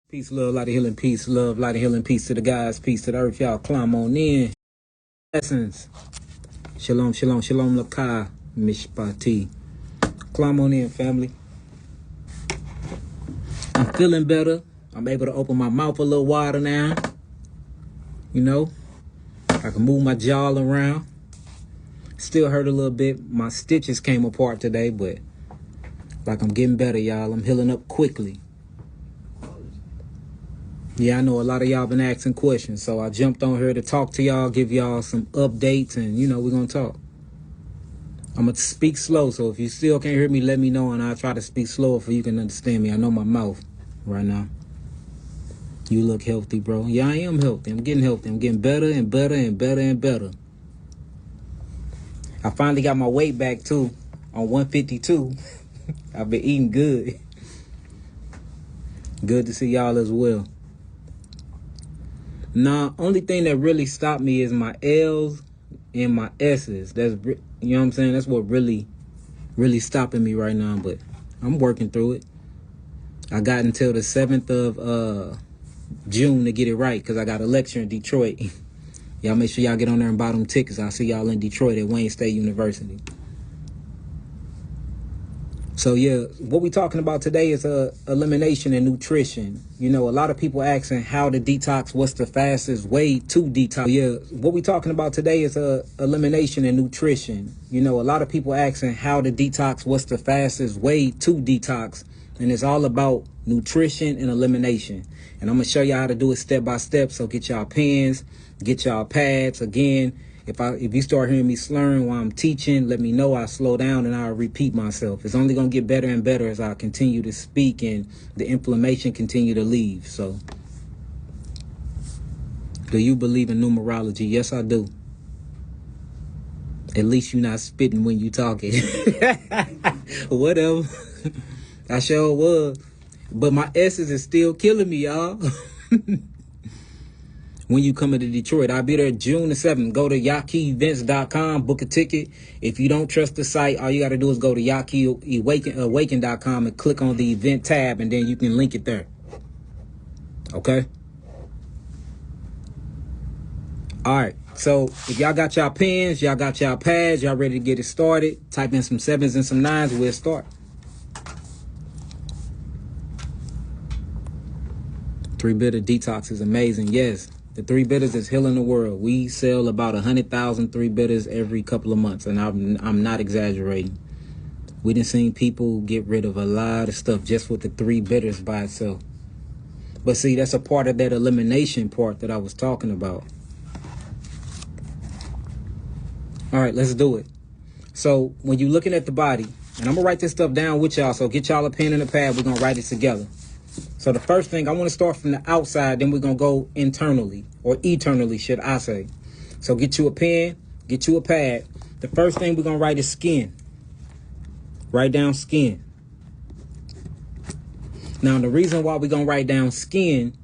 Peace, love, light of healing, peace, love, light of healing, peace to the guys, peace to the earth. Y'all climb on in. Essence. Shalom, shalom, shalom, lakai, mishpati. Climb on in, family. I'm feeling better. I'm able to open my mouth a little wider now. You know, I can move my jaw around. Still hurt a little bit. My stitches came apart today, but like I'm getting better, y'all. I'm healing up quickly. Yeah, I know a lot of y'all been asking questions, so I jumped on here to talk to y'all, give y'all some updates, and, you know, we're going to talk. I'm going to speak slow, so if you still can't hear me, let me know, and I'll try to speak slower so you can understand me. I know my mouth right now. You look healthy, bro. Yeah, I am healthy. I'm getting healthy. I'm getting better and better and better and better. I finally got my weight back, too, on 152. I've been eating good. Good to see y'all as well. Nah, only thing that really stopped me is my L's and my S's. That's, you know what I'm saying? That's what really stopping me right now, but I'm working through it. I got until the 7th of June to get it right because I got a lecture in Detroit. Y'all make sure y'all get on there and buy them tickets. I'll see y'all in Detroit at Wayne State University. So yeah, what we talking about today is elimination and nutrition. You know, a lot of people asking how to detox, what's the fastest way to detox. Yeah, what we talking about today is elimination and nutrition. You know, a lot of people asking how to detox, what's the fastest way to detox. And it's all about nutrition and elimination. And I'm going to show y'all how to do it step by step. So get y'all pens, get y'all pads. Again, if you start hearing me slurring while I'm teaching, let me know. I'll slow down and I'll repeat myself. It's only going to get better and better as I continue to speak and the inflammation continue to leave. So, do you believe in numerology? Yes, I do. At least you're not spitting when you talking. Whatever. I sure was. But my S's is still killing me, y'all. When you come into Detroit, I'll be there June the 7th. Go to YahkiEvents.com, book a ticket. If you don't trust the site, all you got to do is go to YahkiAwaken.com and click on the event tab, and then you can link it there. Okay? All right. So if y'all got y'all pens, y'all got y'all pads, y'all ready to get it started, type in some 7s and some 9s, we'll start. 3-bitter detox is amazing. Yes. The 3-bitters is healing the world. We sell about 100,000 3-bitters every couple of months, and I'm not exaggerating. We done seen people get rid of a lot of stuff just with the 3-bitters by itself. But see, that's a part of that elimination part that I was talking about. All right, let's do it. So when you're looking at the body, and I'm going to write this stuff down with y'all, so get y'all a pen and a pad. We're going to write it together. So the first thing, I want to start from the outside, then we're going to go internally, or eternally, should I say. So get you a pen, get you a pad. The first thing we're going to write is skin. Write down skin. Now, the reason why we're going to write down skin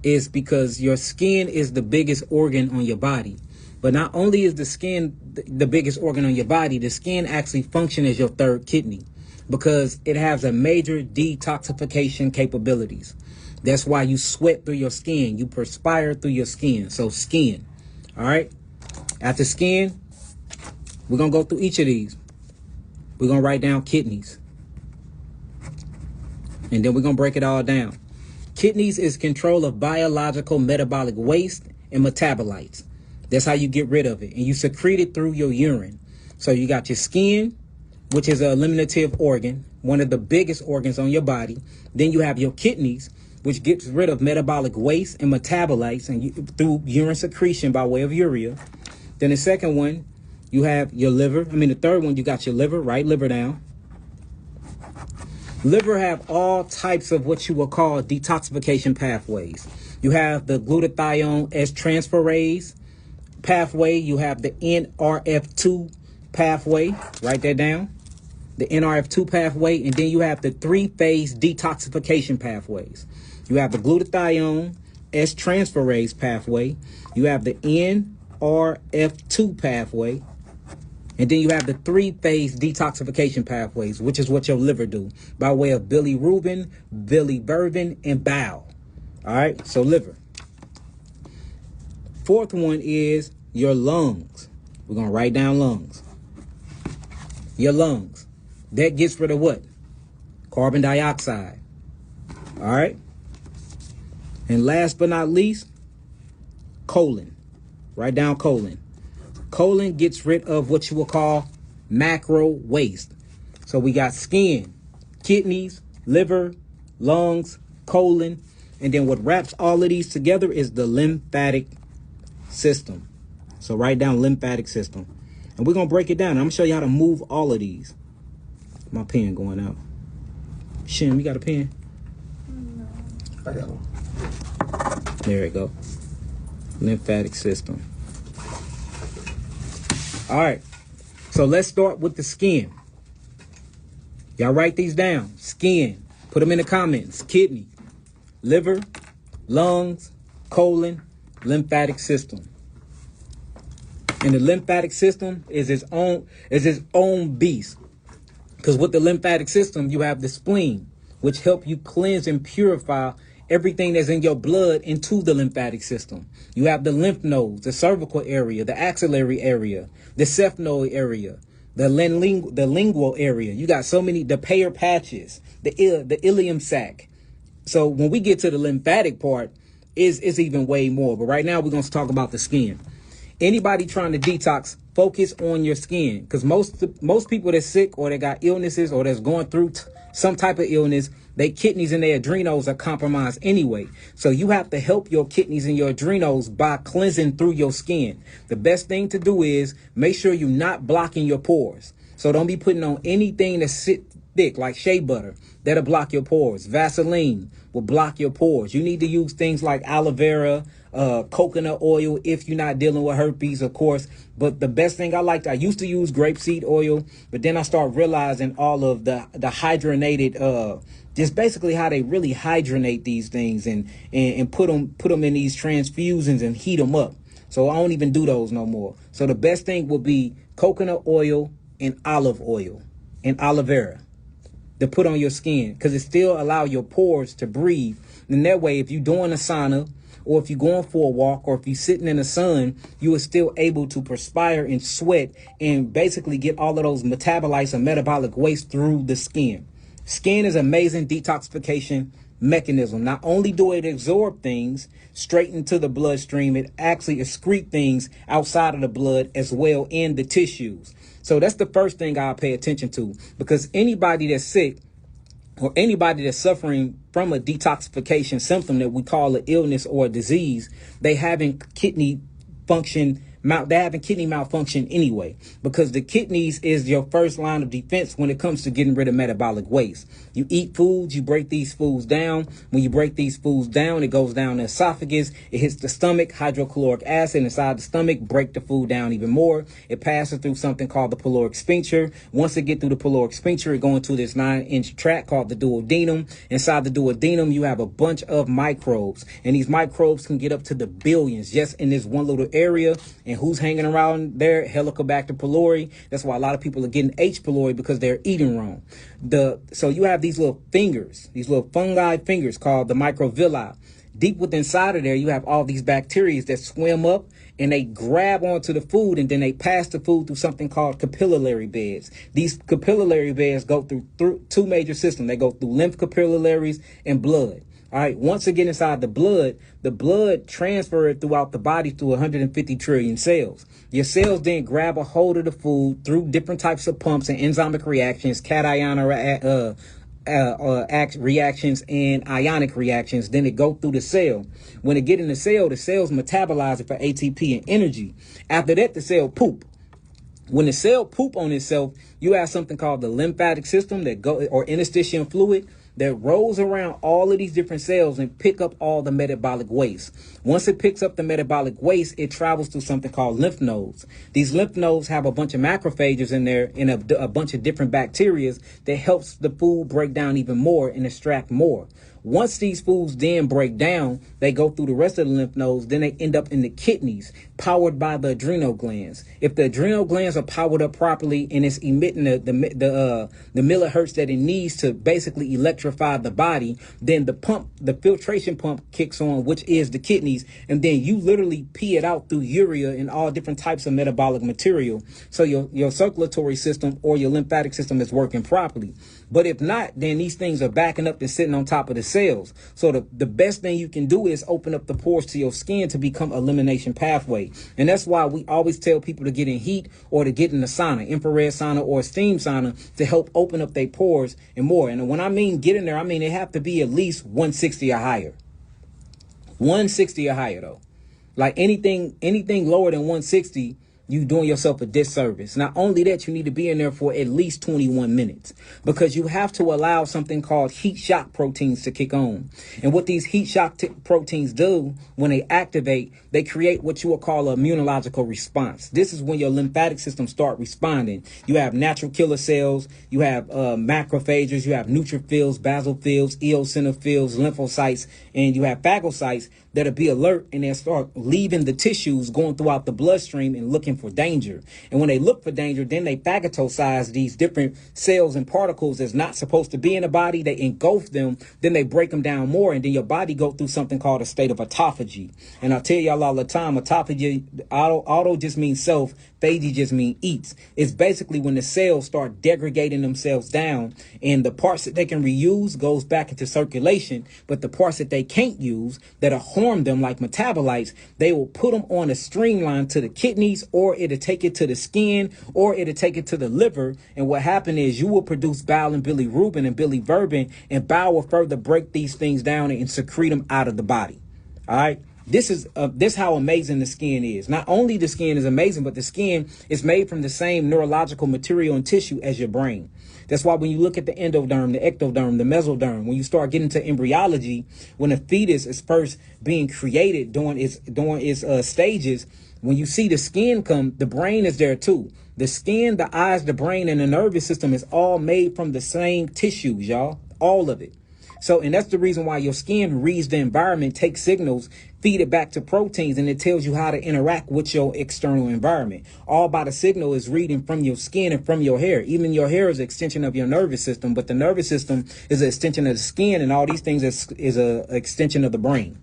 is because your skin is the biggest organ on your body. But not only is the skin the biggest organ on your body, the skin actually functions as your third kidney, because it has a major detoxification capabilities. That's why you sweat through your skin. You perspire through your skin. So skin. All right. After skin, we're going to go through each of these. We're going to write down kidneys. And then we're going to break it all down. Kidneys is control of biological metabolic waste and metabolites. That's how you get rid of it. And you secrete it through your urine. So you got your skin, which is an eliminative organ, one of the biggest organs on your body. Then you have your kidneys, which gets rid of metabolic waste and metabolites and through urine secretion by way of urea. Then the second one, you have your liver. The third one, you got your liver. Write liver down. Liver have all types of what you will call detoxification pathways. You have the glutathione S transferase pathway. You have the NRF2 pathway. Write that down. The NRF2 pathway, and then you have the 3-phase detoxification pathways. You have the glutathione S transferase pathway. You have the NRF2 pathway. And then you have the 3-phase detoxification pathways, which is what your liver do by way of bilirubin, biliverdin, and bile. All right, so liver. Fourth one is your lungs. We're going to write down lungs. Your lungs. That gets rid of what? Carbon dioxide. All right. And last but not least, colon. Write down colon. Colon gets rid of what you will call macro waste. So we got skin, kidneys, liver, lungs, colon, and then what wraps all of these together is the lymphatic system. So write down lymphatic system. And we're going to break it down. I'm going to show you how to move all of these. My pen going out. Shim, you got a pen? No. I got one. There we go. Lymphatic system. All right. So let's start with the skin. Y'all write these down. Skin. Put them in the comments. Kidney, liver, lungs, colon, lymphatic system. And the lymphatic system is its own beast. Because with the lymphatic system, you have the spleen, which help you cleanse and purify everything that's in your blood into the lymphatic system. You have the lymph nodes, the cervical area, the axillary area, the sphenoid area, the lingual area. You got so many, the Peyer's patches, the ileum sac. So when we get to the lymphatic part, it's even way more. But right now we're going to talk about the skin. Anybody trying to detox, focus on your skin, because most people that's sick or that got illnesses or that's going through some type of illness, their kidneys and their adrenals are compromised anyway. So you have to help your kidneys and your adrenals by cleansing through your skin. The best thing to do is make sure you're not blocking your pores. So don't be putting on anything that's thick like shea butter. That'll block your pores. Vaseline will block your pores. You need to use things like aloe vera, coconut oil if you're not dealing with herpes, of course. But the best thing I used to use grapeseed oil, but then I started realizing all of the hydrogenated, just basically how they really hydrogenate these things and put them in these transfusions and heat them up. So I don't even do those no more. So the best thing will be coconut oil and olive oil and aloe vera to put on your skin, because it still allow your pores to breathe. And that way, if you're doing a sauna, or if you're going for a walk, or if you're sitting in the sun, you are still able to perspire and sweat and basically get all of those metabolites and metabolic waste through the skin. Skin is an amazing detoxification mechanism. Not only do it absorb things straight into the bloodstream, it actually excrete things outside of the blood as well in the tissues. So that's the first thing I'll pay attention to, because anybody that's sick or anybody that's suffering from a detoxification symptom that we call an illness or a disease, they having kidney malfunction anyway, because the kidneys is your first line of defense when it comes to getting rid of metabolic waste. You eat foods, you break these foods down. When you break these foods down, it goes down the esophagus, it hits the stomach, hydrochloric acid inside the stomach, break the food down even more. It passes through something called the pyloric sphincter. Once it get through the pyloric sphincter, it go into this 9-inch tract called the duodenum. Inside the duodenum, you have a bunch of microbes, and these microbes can get up to the billions just in this one little area. And who's hanging around there? Helicobacter pylori. That's why a lot of people are getting H. pylori, because they're eating wrong. So you have these little fingers, these little fungi fingers called the microvilli. Deep within inside of there, you have all these bacteria that swim up and they grab onto the food, and then they pass the food through something called capillary beds. These capillary beds go through two major systems. They go through lymph capillaries and blood. All right. Once it gets inside the blood transferred throughout the body through 150 trillion cells. Your cells then grab a hold of the food through different types of pumps and enzymic reactions, cation reactions and ionic reactions. Then it go through the cell. When it get in the cells metabolize it for ATP and energy. After that, the cell poop. When the cell poop on itself, you have something called the lymphatic system or interstitial fluid that rolls around all of these different cells and pick up all the metabolic waste. Once it picks up the metabolic waste, it travels through something called lymph nodes. These lymph nodes have a bunch of macrophages in there and a bunch of different bacteria that helps the food break down even more and extract more. Once these foods then break down, they go through the rest of the lymph nodes, then they end up in the kidneys. powered by the adrenal glands. If the adrenal glands are powered up properly and it's emitting the millihertz that it needs to basically electrify the body, then the filtration pump kicks on, which is the kidneys, and then you literally pee it out through urea and all different types of metabolic material. So your circulatory system or your lymphatic system is working properly. But if not, then these things are backing up and sitting on top of the cells. So the best thing you can do is open up the pores to your skin to become elimination pathway. And that's why we always tell people to get in heat or to get in the sauna, infrared sauna or steam sauna, to help open up their pores and more. And when I mean get in there, I mean it have to be at least 160 or higher. 160 or higher though. Like anything lower than 160, you doing yourself a disservice. Not only that, you need to be in there for at least 21 minutes because you have to allow something called heat shock proteins to kick on. And what these heat shock proteins do when they activate, they create what you will call an immunological response. This is when your lymphatic system start responding. You have natural killer cells, you have macrophages, you have neutrophils, basophils, eosinophils, lymphocytes, and you have phagocytes that'll be alert and they'll start leaving the tissues, going throughout the bloodstream and looking for danger. And when they look for danger, then they phagocytose these different cells and particles that's not supposed to be in the body. They engulf them, then they break them down more, and then your body go through something called a state of autophagy. And I tell y'all all the time, autophagy, auto just means self, phagy just means eats. It's basically when the cells start degrading themselves down, and the parts that they can reuse goes back into circulation, but the parts that they can't use that are harm them, like metabolites, they will put them on a streamline to the kidneys, or it'll take it to the skin, or it'll take it to the liver. And what happened is you will produce bile and bilirubin and biliverdin, and bile will further break these things down and secrete them out of the body. All right. This is how amazing the skin is. Not only the skin is amazing, but the skin is made from the same neurological material and tissue as your brain. That's why when you look at the endoderm, the ectoderm, the mesoderm, when you start getting to embryology, when a fetus is first being created during its stages, when you see the skin come, the brain is there too. The skin, the eyes, the brain, and the nervous system is all made from the same tissues, y'all. All of it. So, and that's the reason why your skin reads the environment, takes signals, feed it back to proteins, and it tells you how to interact with your external environment. All by the signal is reading from your skin and from your hair. Even your hair is an extension of your nervous system, but the nervous system is an extension of the skin, and all these things is an extension of the brain.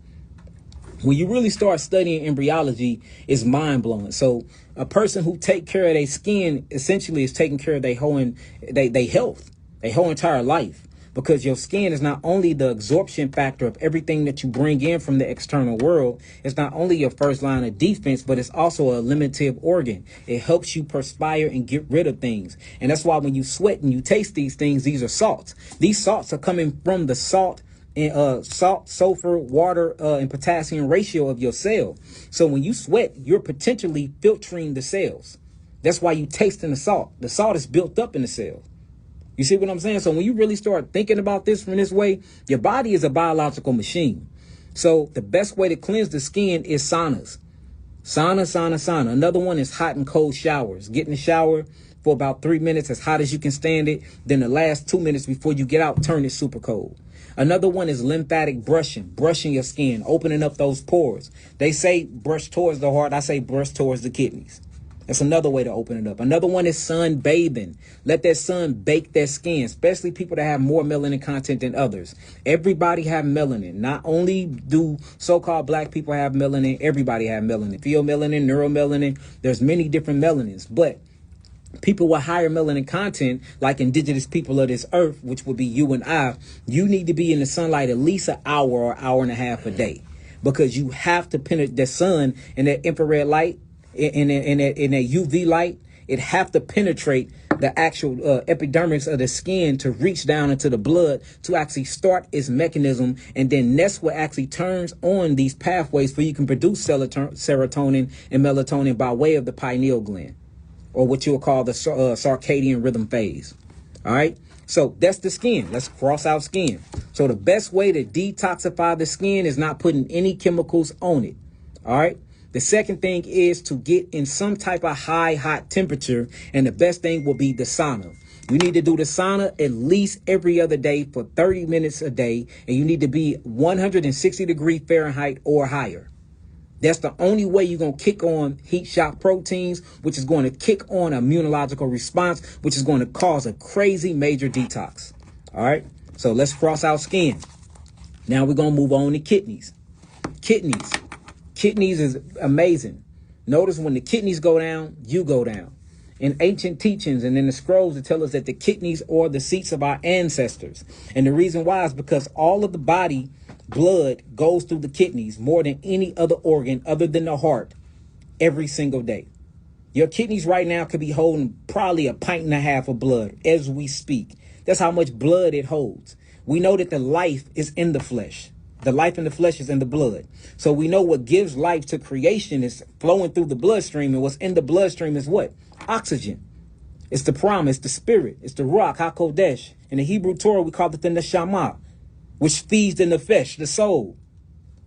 When you really start studying embryology, it's mind-blowing. So a person who take care of their skin essentially is taking care of their whole health, their whole entire life. Because your skin is not only the absorption factor of everything that you bring in from the external world. It's not only your first line of defense, but it's also a eliminative organ. It helps you perspire and get rid of things. And that's why when you sweat and you taste these things, these are salts. These salts are coming from the salt, sulfur, water, and potassium ratio of your cell. So when you sweat, you're potentially filtering the cells. That's why you tasting the salt. The salt is built up in the cells. You see what I'm saying? So when you really start thinking about this from this way, your body is a biological machine. So the best way to cleanse the skin is saunas. Sauna. Another one is hot and cold showers. Get in the shower for about 3 minutes, as hot as you can stand it. Then the last 2 minutes before you get out, turn it super cold. Another one is lymphatic brushing your skin, opening up those pores. They say brush towards the heart. I say brush towards the kidneys. That's another way to open it up. Another one is sun bathing. Let that sun bake their skin, especially people that have more melanin content than others. Everybody have melanin. Not only do so-called black people have melanin, everybody have melanin. Pheomelanin, neuromelanin. There's many different melanins. But people with higher melanin content, like indigenous people of this earth, which would be you and I, you need to be in the sunlight at least an hour or hour and a half a day. Because you have to penetrate the sun and that infrared light, in that UV light, it have to penetrate the actual epidermis of the skin to reach down into the blood to actually start its mechanism. And then that's what actually turns on these pathways where you can produce serotonin and melatonin by way of the pineal gland, or what you'll call the circadian rhythm phase. All right. So that's the skin. Let's cross out skin. So the best way to detoxify the skin is not putting any chemicals on it. All right. The second thing is to get in some type of hot temperature. And the best thing will be the sauna. You need to do the sauna at least every other day for 30 minutes a day. And you need to be 160 degrees Fahrenheit or higher. That's the only way you're going to kick on heat shock proteins, which is going to kick on an immunological response, which is going to cause a crazy major detox. All right. So let's cross out skin. Now we're going to move on to kidneys. Kidneys is amazing. Notice when the kidneys go down, you go down. In ancient teachings and in the scrolls, it tells us that the kidneys are the seats of our ancestors. And the reason why is because all of the body blood goes through the kidneys more than any other organ other than the heart every single day. Your kidneys right now could be holding probably 1.5 pints of blood as we speak. That's how much blood it holds. We know that the life is in the flesh. The life in the flesh is in the blood. So we know what gives life to creation is flowing through the bloodstream. And what's in the bloodstream is what? Oxygen. It's the promise, the spirit. It's the Ruach HaKodesh. In the Hebrew Torah, we call it the Neshama, which feeds the nefesh, the soul.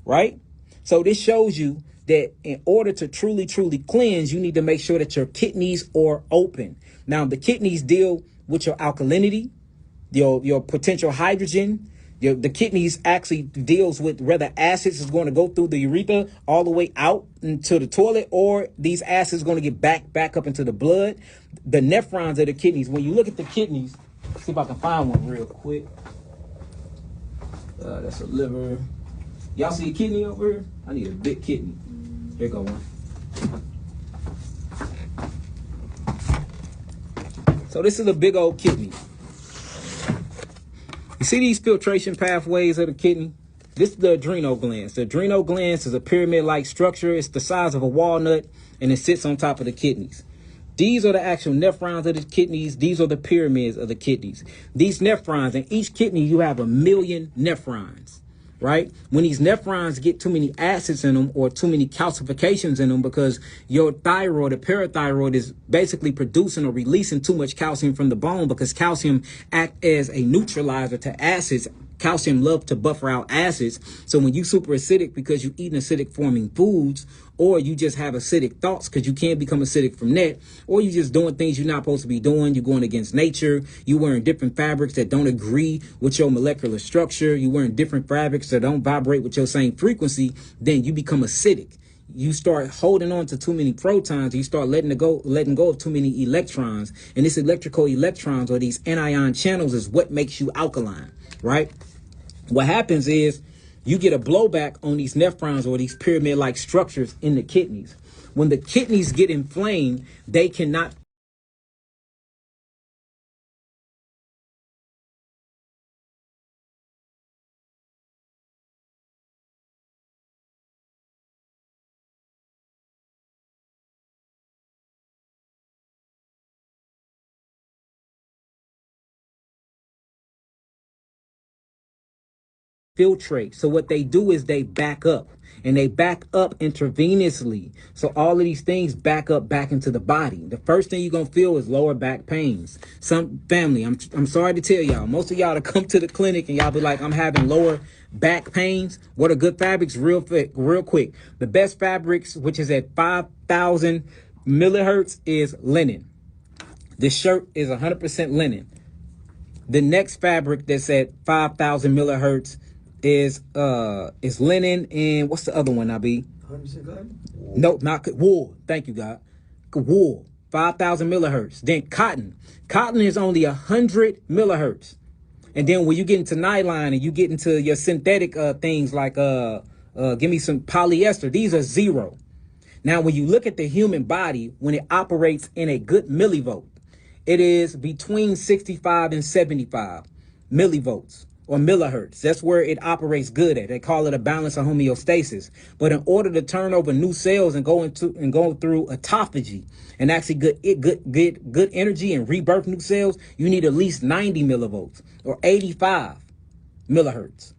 Right? So this shows you that in order to truly cleanse, you need to make sure that your kidneys are open. Now, the kidneys deal with your alkalinity, your potential hydrogen. The kidneys actually deals with whether acids is going to go through the urethra all the way out into the toilet, or these acids going to get back up into the blood. The nephrons of the kidneys. When you look at the kidneys, see if I can find one real quick. That's a liver. Y'all see a kidney over here? I need a big kidney. Here go one. So this is a big old kidney. You see these filtration pathways of the kidney? This is the adrenal glands. The adrenal glands is a pyramid-like structure. It's the size of a walnut, and it sits on top of the kidneys. These are the actual nephrons of the kidneys. These are the pyramids of the kidneys. These nephrons, in each kidney, you have 1 million nephrons, right? When these nephrons get too many acids in them or too many calcifications in them, because your thyroid, the parathyroid, is basically producing or releasing too much calcium from the bone, because calcium acts as a neutralizer to acids. Calcium loves to buffer out acids. So when you super acidic because you eating acidic forming foods, or you just have acidic thoughts because you can't become acidic from that, or you just doing things you're not supposed to be doing, you're going against nature, you wearing different fabrics that don't agree with your molecular structure, you wearing different fabrics that don't vibrate with your same frequency, then you become acidic. You start holding on to too many protons. You start letting go of too many electrons. And this electrical electrons, or these anion channels, is what makes you alkaline, right? What happens is you get a blowback on these nephrons, or these pyramid-like structures in the kidneys. When the kidneys get inflamed, they cannot filtrate. So what they do is they back up, and they back up intravenously. So all of these things back up back into the body. The first thing you're going to feel is lower back pains. Some family, I'm sorry to tell y'all, most of y'all to come to the clinic and y'all be like, I'm having lower back pains. What are good fabrics? Real quick. The best fabrics, which is at 5,000 millihertz, is linen. This shirt is 100% linen. The next fabric that's at 5,000 millihertz is linen, and what's the other one? 100% cotton? Nope, not wool. Thank you, God. Wool, 5,000 millihertz. Then cotton. Cotton is only 100 millihertz. And then when you get into nylon and you get into your synthetic things like give me some polyester, these are 0. Now, when you look at the human body, when it operates in a good millivolt, it is between 65 and 75 millivolts or millihertz. That's where it operates good at. They call it a balance of homeostasis. But in order to turn over new cells and go through autophagy and actually get good energy and rebirth new cells, you need at least 90 millivolts or 85 millihertz.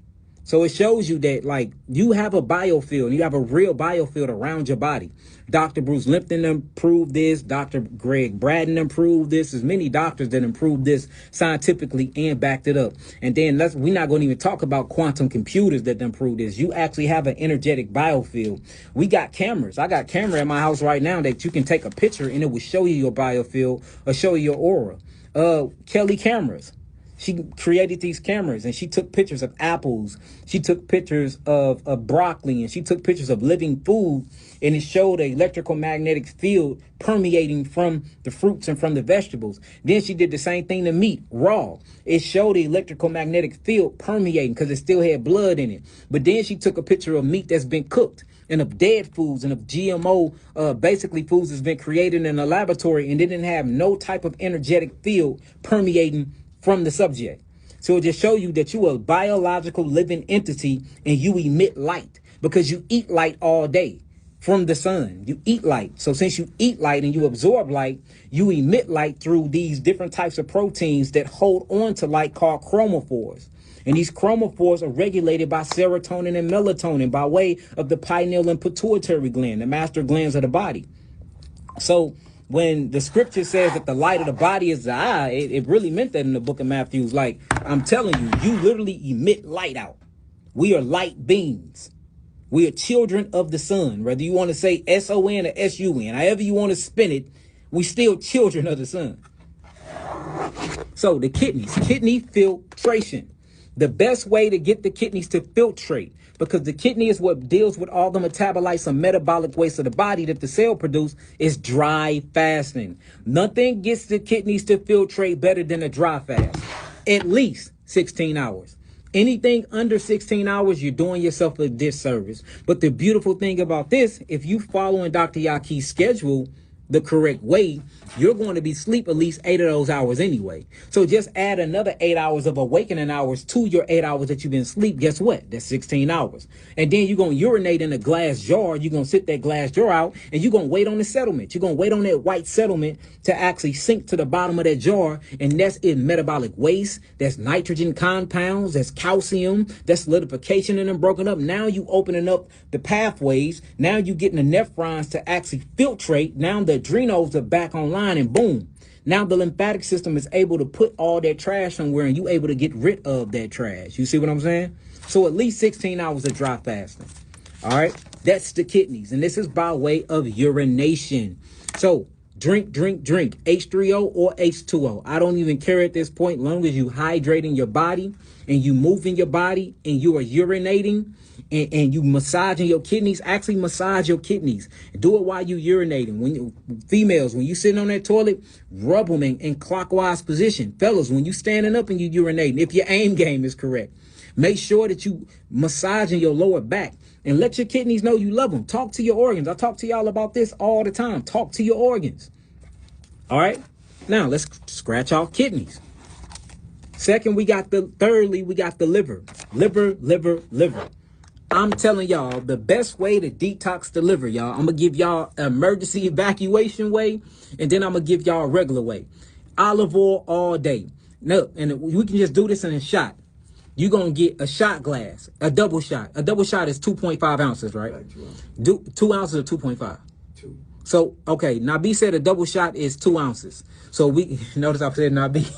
So it shows you that, like, you have a biofield, and you have a real biofield around your body. Dr. Bruce Lipton improved this. Dr. Greg Braden improved this. There's many doctors that improved this scientifically and backed it up. And then we're not going to even talk about quantum computers that improved this. You actually have an energetic biofield. We got cameras. I got a camera at my house right now that you can take a picture and it will show you your biofield or show you your aura. Kelly cameras. She created these cameras and she took pictures of apples. She took pictures of broccoli, and she took pictures of living food. And it showed an electrical magnetic field permeating from the fruits and from the vegetables. Then she did the same thing to meat, raw. It showed the electrical magnetic field permeating because it still had blood in it. But then she took a picture of meat that's been cooked, and of dead foods, and of GMO, basically foods that's been created in a laboratory and didn't have no type of energetic field permeating from the subject. So it just show you that you are a biological living entity and you emit light because you eat light all day from the sun. You eat light. So since you eat light and you absorb light, you emit light through these different types of proteins that hold on to light called chromophores. And these chromophores are regulated by serotonin and melatonin by way of the pineal and pituitary gland, the master glands of the body. So when the scripture says that the light of the body is the eye, it really meant that in the book of Matthew. Like, I'm telling you, you literally emit light out. We are light beings. We are children of the sun. Whether you want to say S-O-N or S-U-N, however you want to spin it, we still children of the sun. So the kidneys, kidney filtration. The best way to get the kidneys to filtrate, because the kidney is what deals with all the metabolites and metabolic waste of the body that the cell produce, is dry fasting. Nothing gets the kidneys to filtrate better than a dry fast. At least 16 hours. Anything under 16 hours, you're doing yourself a disservice. But the beautiful thing about this, if you following Dr. Yahki's schedule the correct way, you're going to be asleep at least 8 of those hours anyway. So just add another 8 hours of awakening hours to your 8 hours that you've been asleep. Guess what? That's 16 hours. And then you're going to urinate in a glass jar. You're going to sit that glass jar out and you're going to wait on the settlement. You're going to wait on that white settlement to actually sink to the bottom of that jar. And that's in metabolic waste. That's nitrogen compounds. That's calcium. That's solidification and then broken up. Now you opening up the pathways. Now you getting the nephrons to actually filtrate. Now the adrenals are back online, and boom, now the lymphatic system is able to put all that trash somewhere and you able to get rid of that trash. You see what I'm saying? So at least 16 hours of dry fasting. All right, that's the kidneys, and this is by way of urination. So drink H3O or H2O. I don't even care at this point, long as you hydrating your body and you moving your body and you are urinating and you massaging your kidneys. Actually massage your kidneys. Do it while you urinating. Females, when you sitting on that toilet, rub them in clockwise position. Fellas, when you standing up and you urinating, if your aim game is correct, make sure that you massaging your lower back and let your kidneys know you love them. Talk to your organs. I talk to y'all about this all the time. Talk to your organs. All right. Now let's scratch off kidneys. Second, we got the liver. Liver. I'm telling y'all, the best way to detox the liver, y'all, I'm going to give y'all an emergency evacuation way, and then I'm going to give y'all a regular way. Olive oil all day. No, and we can just do this in a shot. You're going to get a shot glass, a double shot. A double shot is 2.5 ounces, right? 2 ounces or 2.5? 2. So, okay, Nabi said a double shot is 2 ounces. So we, notice I said Nabi.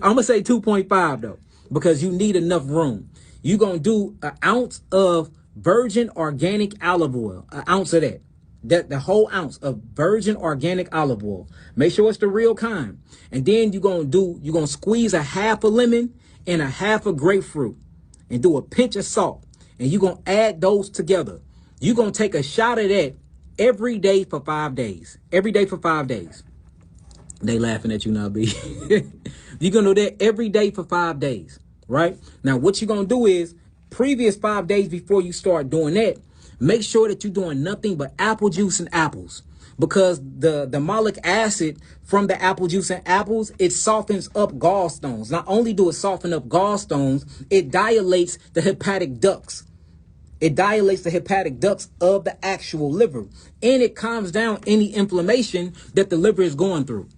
I'm going to say 2.5 though, because you need enough room. You're going to do an ounce of virgin organic olive oil, an ounce of that, the whole ounce of virgin organic olive oil. Make sure it's the real kind. And then you're going to squeeze a half a lemon and a half a grapefruit and do a pinch of salt. And you're going to add those together. You're going to take a shot of that every day for 5 days. Every day for 5 days. They laughing at you now, B. You're going to do that every day for 5 days. Right now, what you're going to do is previous 5 days before you start doing that, make sure that you're doing nothing but apple juice and apples, because the malic acid from the apple juice and apples, it softens up gallstones. Not only do it soften up gallstones, it dilates the hepatic ducts. It dilates the hepatic ducts of the actual liver, and it calms down any inflammation that the liver is going through.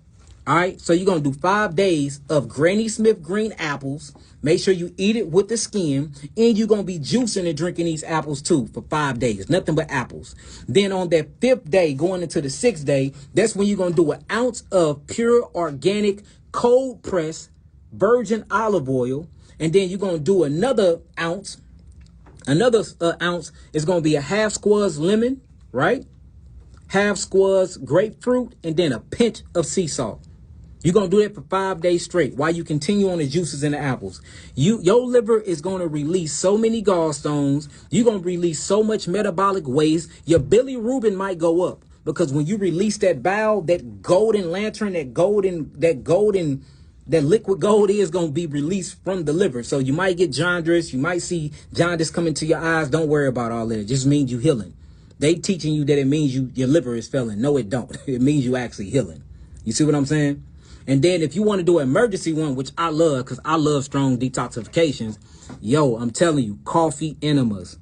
All right, so you're going to do 5 days of Granny Smith green apples. Make sure you eat it with the skin, and you're going to be juicing and drinking these apples too for 5 days. Nothing but apples. Then on that 5th day, going into the 6th day, that's when you're going to do an ounce of pure organic cold pressed virgin olive oil. And then you're going to do another ounce. Another ounce is going to be a half squash lemon, right? Half squash grapefruit, and then a pinch of sea salt. You're going to do that for 5 days straight while you continue on the juices and the apples. Your liver is going to release so many gallstones. You're going to release so much metabolic waste. Your bilirubin might go up because when you release that bile, that golden lantern, that liquid gold is going to be released from the liver. So you might get jaundice. You might see jaundice come into your eyes. Don't worry about all that. It just means you healing. They teaching you that it means your liver is failing. No, it don't. It means you actually healing. You see what I'm saying? And then if you want to do an emergency one, which I love because I love strong detoxifications, yo, I'm telling you, coffee enemas.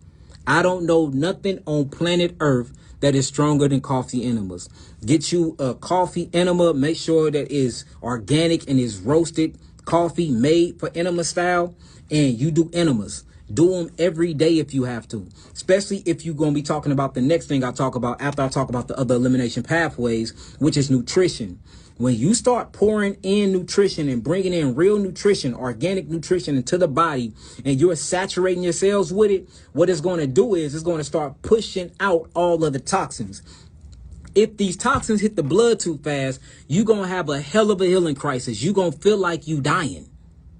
I don't know nothing on planet Earth that is stronger than coffee enemas. Get you a coffee enema. Make sure that is organic and is roasted coffee made for enema style. And you do enemas. Do them every day if you have to, especially if you're going to be talking about the next thing I talk about after I talk about the other elimination pathways, which is nutrition. When you start pouring in nutrition and bringing in real nutrition, organic nutrition into the body, and you're saturating your cells with it, what it's going to do is it's going to start pushing out all of the toxins. If these toxins hit the blood too fast, you're going to have a hell of a healing crisis. You're going to feel like you dying.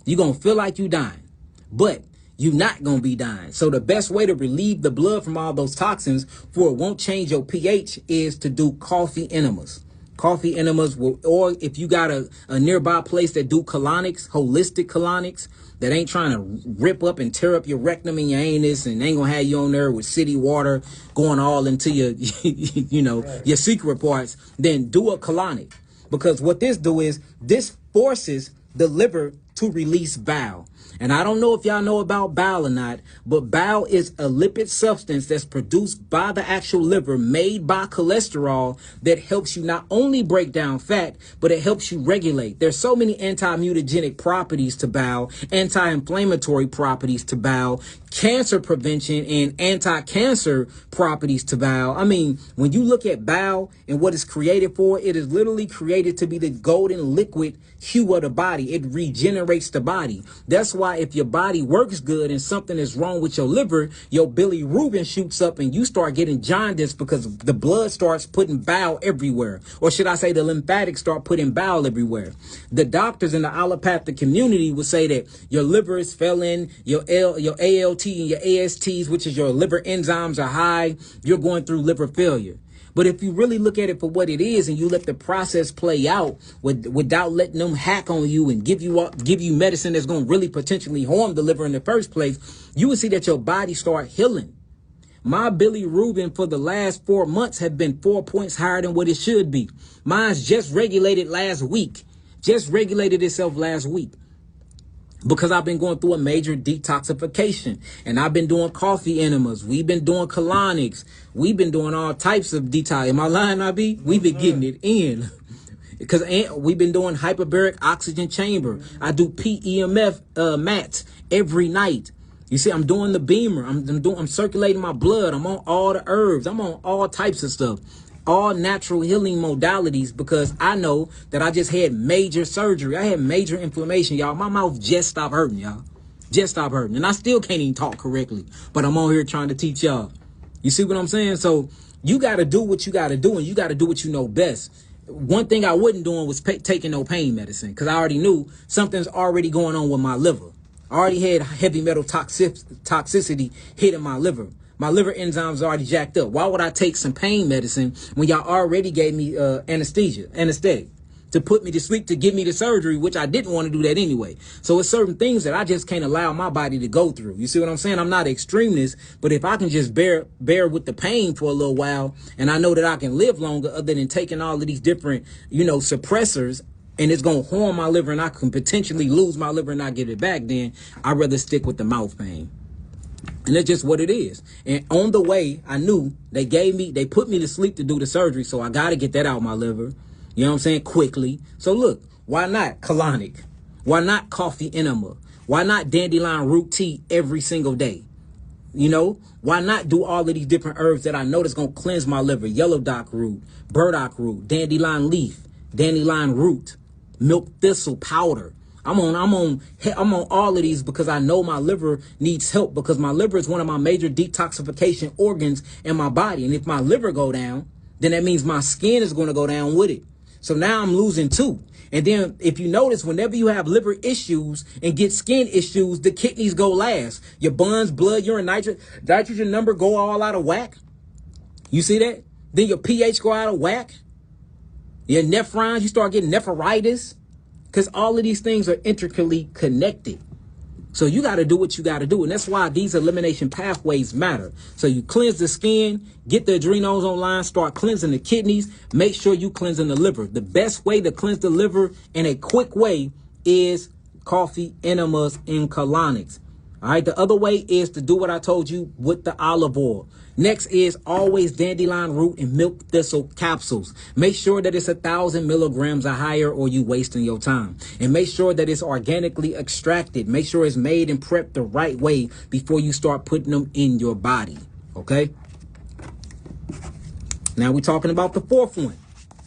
You're going to feel like you dying. But you're not going to be dying. So the best way to relieve the blood from all those toxins for it won't change your pH is to do coffee enemas. Coffee enemas will, or if you got a nearby place that do colonics, holistic colonics, that ain't trying to rip up and tear up your rectum and your anus and ain't gonna have you on there with city water going all into your, your secret parts, then do a colonic. Because what this do is this forces the liver to release bile. And I don't know if y'all know about bile or not, but bile is a lipid substance that's produced by the actual liver, made by cholesterol, that helps you not only break down fat, but it helps you regulate. There's so many anti-mutagenic properties to bile, anti-inflammatory properties to bile, cancer prevention and anti-cancer properties to bile. I mean, when you look at bile and what it's created for, it is literally created to be the golden liquid hue of the body. It regenerates the body. That's why if your body works good and something is wrong with your liver, your bilirubin shoots up and you start getting jaundice because the blood starts putting bile everywhere. Or should I say the lymphatic start putting bile everywhere. The doctors in the allopathic community would say that your liver is failing, your ALT and your ASTs, which is your liver enzymes, are high. You're going through liver failure. But if you really look at it for what it is and you let the process play out without letting them hack on you and give you medicine that's going to really potentially harm the liver in the first place, you will see that your body start healing. My bilirubin for the last 4 months have been 4 points higher than what it should be. Mine's just regulated last week. Just regulated itself last week. Because I've been going through a major detoxification and I've been doing coffee enemas. We've been doing colonics. We've been doing all types of detox. Am I lying, IB? We've been getting it in because we've been doing hyperbaric oxygen chamber. I do PEMF mats every night. You see, I'm doing the beamer. I'm circulating my blood. I'm on all the herbs. I'm on all types of stuff. All natural healing modalities, because I know that I just had major surgery. I had major inflammation, y'all. My mouth just stopped hurting, y'all. Just stopped hurting. And I still can't even talk correctly, but I'm on here trying to teach y'all. You see what I'm saying? So you got to do what you got to do, and you got to do what you know best. One thing I wasn't doing was taking no pain medicine, because I already knew something's already going on with my liver. I already had heavy metal toxicity hitting my liver. My liver enzymes are already jacked up. Why would I take some pain medicine when y'all already gave me anesthetic, to put me to sleep, to give me the surgery, which I didn't want to do that anyway. So it's certain things that I just can't allow my body to go through. You see what I'm saying? I'm not an extremist, but if I can just bear with the pain for a little while, and I know that I can live longer other than taking all of these different, suppressors, and it's going to harm my liver and I can potentially lose my liver and not get it back, then I'd rather stick with the mouth pain. And that's just what it is. And on the way, I knew they put me to sleep to do the surgery. So I got to get that out of my liver. You know what I'm saying? Quickly. So look, why not colonic? Why not coffee enema? Why not dandelion root tea every single day? Why not do all of these different herbs that I know that's going to cleanse my liver? Yellow dock root, burdock root, dandelion leaf, dandelion root, milk thistle powder. I'm on all of these because I know my liver needs help, because my liver is one of my major detoxification organs in my body. And if my liver go down, then that means my skin is going to go down with it. So now I'm losing 2. And then if you notice, whenever you have liver issues and get skin issues, the kidneys go last. Your buns, blood, urine, nitrogen number go all out of whack. You see that? Then your pH go out of whack. Your nephrons, you start getting nephritis, because all of these things are intricately connected. So you got to do what you got to do. And that's why these elimination pathways matter. So you cleanse the skin, get the adrenals online, start cleansing the kidneys, make sure you cleansing the liver. The best way to cleanse the liver in a quick way is coffee enemas and colonics. All right. The other way is to do what I told you with the olive oil. Next is always dandelion root and milk thistle capsules. Make sure that it's 1,000 milligrams or higher, or you wasting your time. And make sure that it's organically extracted. Make sure it's made and prepped the right way before you start putting them in your body. Okay. Now we're talking about the 4th one,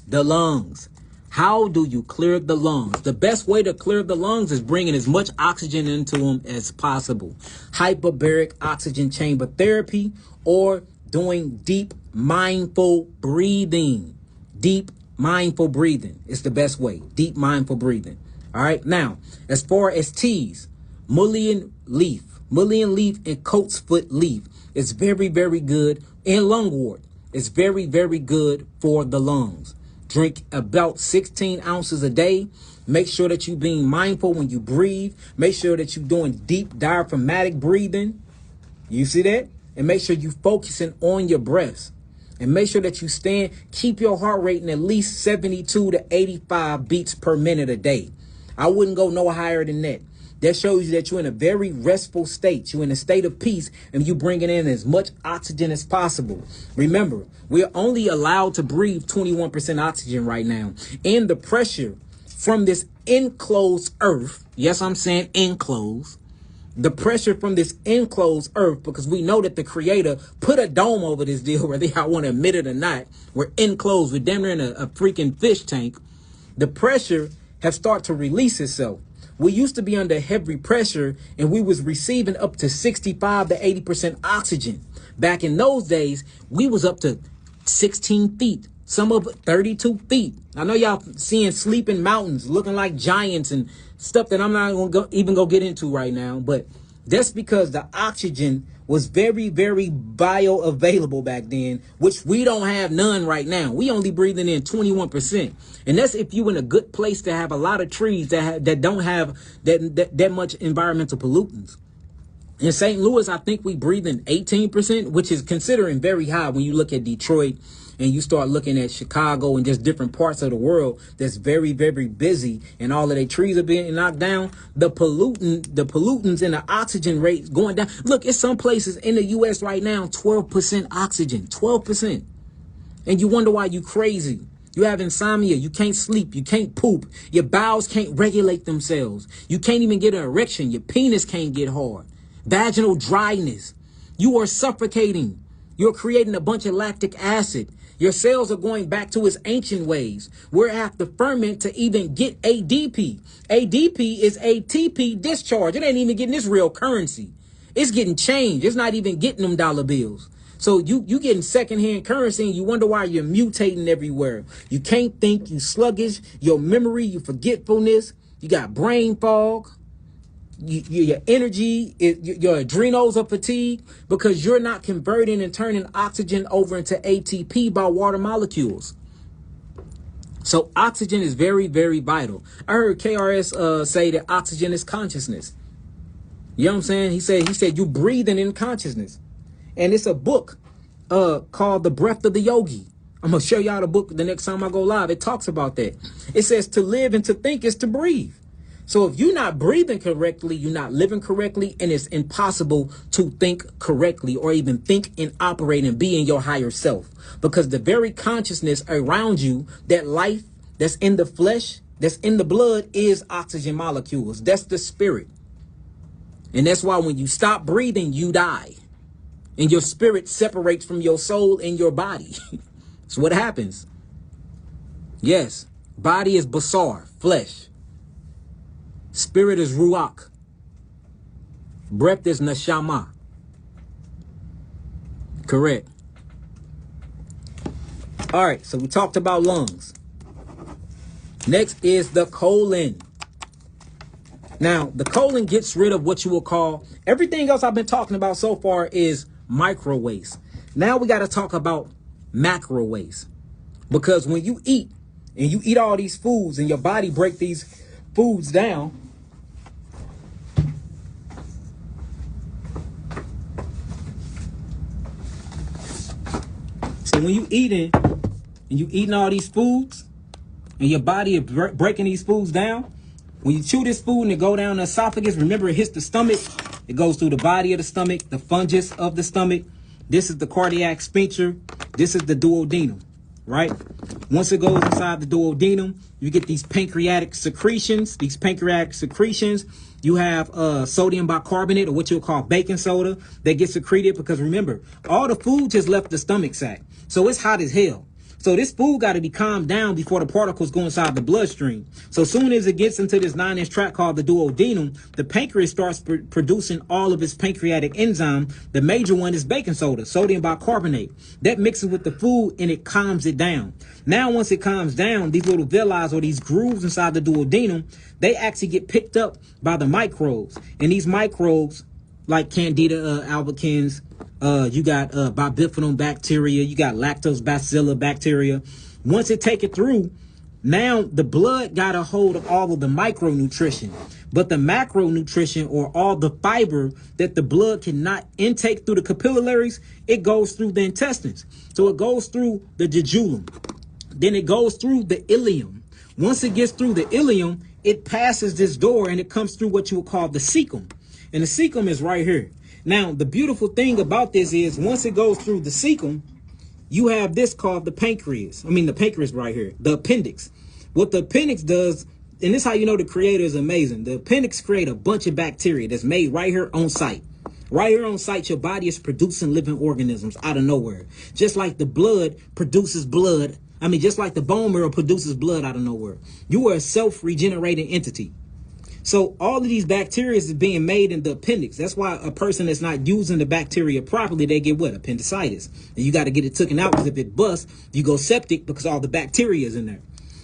the lungs. How do you clear the lungs? The best way to clear the lungs is bringing as much oxygen into them as possible. Hyperbaric oxygen chamber therapy, or doing deep mindful breathing. Deep mindful breathing is the best way. Deep mindful breathing. All right. Now, as far as teas, mullein leaf and coat's foot leaf is very, very good. And lungwort is very, very good for the lungs. Drink about 16 ounces a day. Make sure that you're being mindful when you breathe. Make sure that you're doing deep diaphragmatic breathing. You see that? And make sure you're focusing on your breaths. And make sure that you keep your heart rate in at least 72 to 85 beats per minute a day. I wouldn't go no higher than that. That shows you that you're in a very restful state. You're in a state of peace, and you're bringing in as much oxygen as possible. Remember, we're only allowed to breathe 21% oxygen right now. And the pressure from this enclosed earth, yes, I'm saying enclosed, the pressure from this enclosed earth, because we know that the creator put a dome over this deal, whether y'all want to admit it or not. We're enclosed. We're damn near in a freaking fish tank. The pressure has started to release itself. We used to be under heavy pressure, and we was receiving up to 65 to 80% oxygen. Back in those days, we was up to 16 feet, some of it 32 feet. I know y'all seeing sleeping mountains looking like giants and stuff that I'm not going to even go get into right now. But that's because the oxygen was very, very bioavailable back then, which we don't have none right now. We only breathing in 21%. And that's if you in a good place to have a lot of trees that don't have that much environmental pollutants. In St. Louis, I think we breathe in 18%, which is considering very high when you look at Detroit and you start looking at Chicago and just different parts of the world that's very, very busy, and all of their trees are being knocked down. The pollutants and the oxygen rates going down. Look, it's some places in the U.S. right now, 12% oxygen, 12%. And you wonder why you crazy. You have insomnia. You can't sleep. You can't poop. Your bowels can't regulate themselves. You can't even get an erection. Your penis can't get hard. Vaginal dryness. You are suffocating. You're creating a bunch of lactic acid. Your cells are going back to its ancient ways. We're at the ferment to even get ADP. ADP is ATP discharge. It ain't even getting this real currency. It's getting changed. It's not even getting them dollar bills. So you getting secondhand currency, and you wonder why you're mutating everywhere. You can't think, you sluggish, your memory, your forgetfulness, you got brain fog. Your energy, your adrenals are fatigued because you're not converting and turning oxygen over into ATP by water molecules. So oxygen is very, very vital. I heard KRS say that oxygen is consciousness. You know what I'm saying? He said you breathing in consciousness. And it's a book called The Breath of the Yogi. I'm going to show y'all the book the next time I go live. It talks about that. It says to live and to think is to breathe. So if you're not breathing correctly, you're not living correctly, and it's impossible to think correctly or even think and operate and be in your higher self, because the very consciousness around you, that life that's in the flesh, that's in the blood, is oxygen molecules. That's the spirit. And that's why when you stop breathing, you die, and your spirit separates from your soul in your body. That's what happens. Yes, body is basar, flesh. Spirit is ruach. Breath is neshama. Correct. All right, so we talked about lungs. Next is the colon. Now, the colon gets rid of what you will call, everything else I've been talking about so far is micro waste. Now we got to talk about macro waste. Because when you eat, and you eat all these foods, and your body break these foods down, so when you eating, and you eating all these foods, and your body is breaking these foods down, when you chew this food and it go down the esophagus, remember it hits the stomach, it goes through the body of the stomach, the fungus of the stomach. This is the cardiac sphincter. This is the duodenum, right? Once it goes inside the duodenum, you get these pancreatic secretions. These pancreatic secretions, you have sodium bicarbonate, or what you'll call baking soda, that gets secreted because remember, all the food just left the stomach sac. So it's hot as hell. So this food got to be calmed down before the particles go inside the bloodstream. So soon as it gets into this 9-inch tract called the duodenum, the pancreas starts producing all of its pancreatic enzyme. The major one is baking soda, sodium bicarbonate. That mixes with the food and it calms it down. Now, once it calms down, these little villi or these grooves inside the duodenum, they actually get picked up by the microbes. And these microbes, like Candida albicans, you got bifidobacterium bacteria, you got lactobacillus bacteria. Once it take it through, now the blood got a hold of all of the micronutrition, but the macronutrition, or all the fiber that the blood cannot intake through the capillaries, it goes through the intestines. So it goes through the jejunum, then it goes through the ileum. Once it gets through the ileum, it passes this door and it comes through what you would call the cecum, and the cecum is right here. Now, the beautiful thing about this is once it goes through the cecum, you have this called the pancreas. The pancreas right here, the appendix. What the appendix does, and this is how you know the creator is amazing. The appendix create a bunch of bacteria that's made right here on site. Right here on site, your body is producing living organisms out of nowhere. Just like the blood produces blood. Just like the bone marrow produces blood out of nowhere. You are a self-regenerating entity. So all of these bacteria is being made in the appendix. That's why a person that's not using the bacteria properly, they get what? Appendicitis. And you got to get it taken out because if it busts, you go septic because all the bacteria is in there.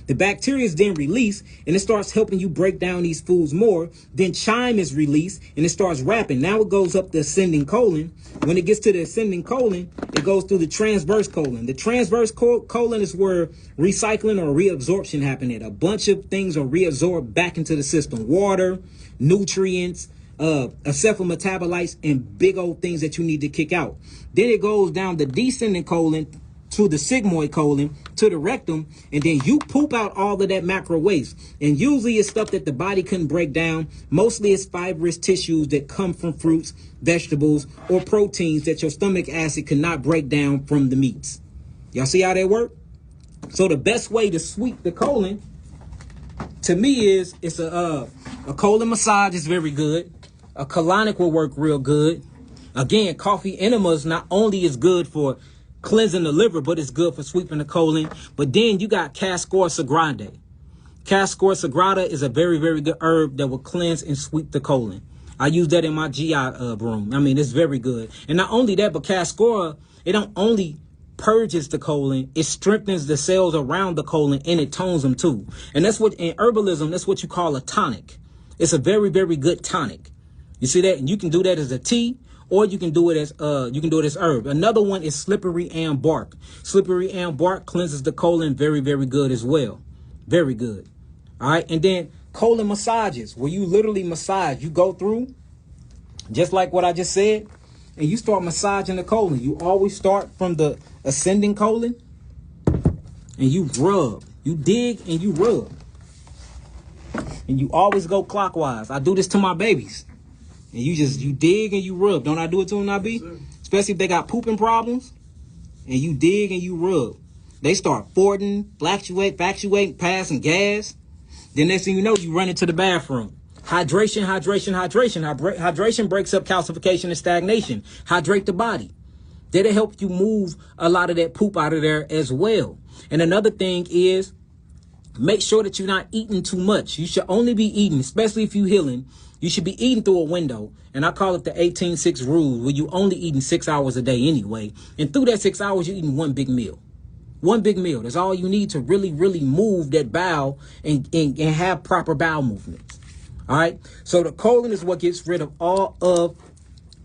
The bacteria is then released and it starts helping you break down these foods more. Then chyme is released and it starts wrapping. Now it goes up the ascending colon. When it gets to the ascending colon, it goes through the transverse colon. The transverse colon is where recycling or reabsorption happened. A bunch of things are reabsorbed back into the system. Water, nutrients, acetyl and big old things that you need to kick out. Then it goes down the descending colon to the sigmoid colon, to the rectum, and then you poop out all of that macro waste. And usually it's stuff that the body couldn't break down. Mostly it's fibrous tissues that come from fruits, vegetables, or proteins that your stomach acid cannot break down from the meats. Y'all see how that work? So the best way to sweep the colon, to me, is it's a colon massage is very good. A colonic will work real good. Again, coffee enemas not only is good for cleansing the liver, but it's good for sweeping the colon. But then you got Castor sagrada. Castor sagrada is a very, very good herb that will cleanse and sweep the colon. I use that in my GI room. It's very good. And not only that, but Castor, it don't only purges the colon, it strengthens the cells around the colon and it tones them too. And that's what in herbalism, that's what you call a tonic. It's a very, very good tonic. You see that? And you can do that as a tea, or you can do it as herb. Another one is slippery elm bark. Slippery elm bark cleanses the colon very, very good as well. Very good. All right. And then colon massages, where you literally massage. You go through, just like what I just said, and you start massaging the colon. You always start from the ascending colon, and you rub. You dig and you rub. And you always go clockwise. I do this to my babies. And you dig and you rub. Don't I do it to them, Nabi? Sure. Especially if they got pooping problems. And you dig and you rub. They start farting, fluctuating, passing gas. Then next thing you know, you run into the bathroom. Hydration. Hydration breaks up calcification and stagnation. Hydrate the body. That'll help you move a lot of that poop out of there as well. And another thing is, make sure that you're not eating too much. You should only be eating, especially if you're healing, you should be eating through a window. And I call it the 18-6 rule, where you only eating 6 hours a day anyway. And through that 6 hours, you're eating one big meal. One big meal. That's all you need to really, really move that bowel and have proper bowel movements. All right. So the colon is what gets rid of all of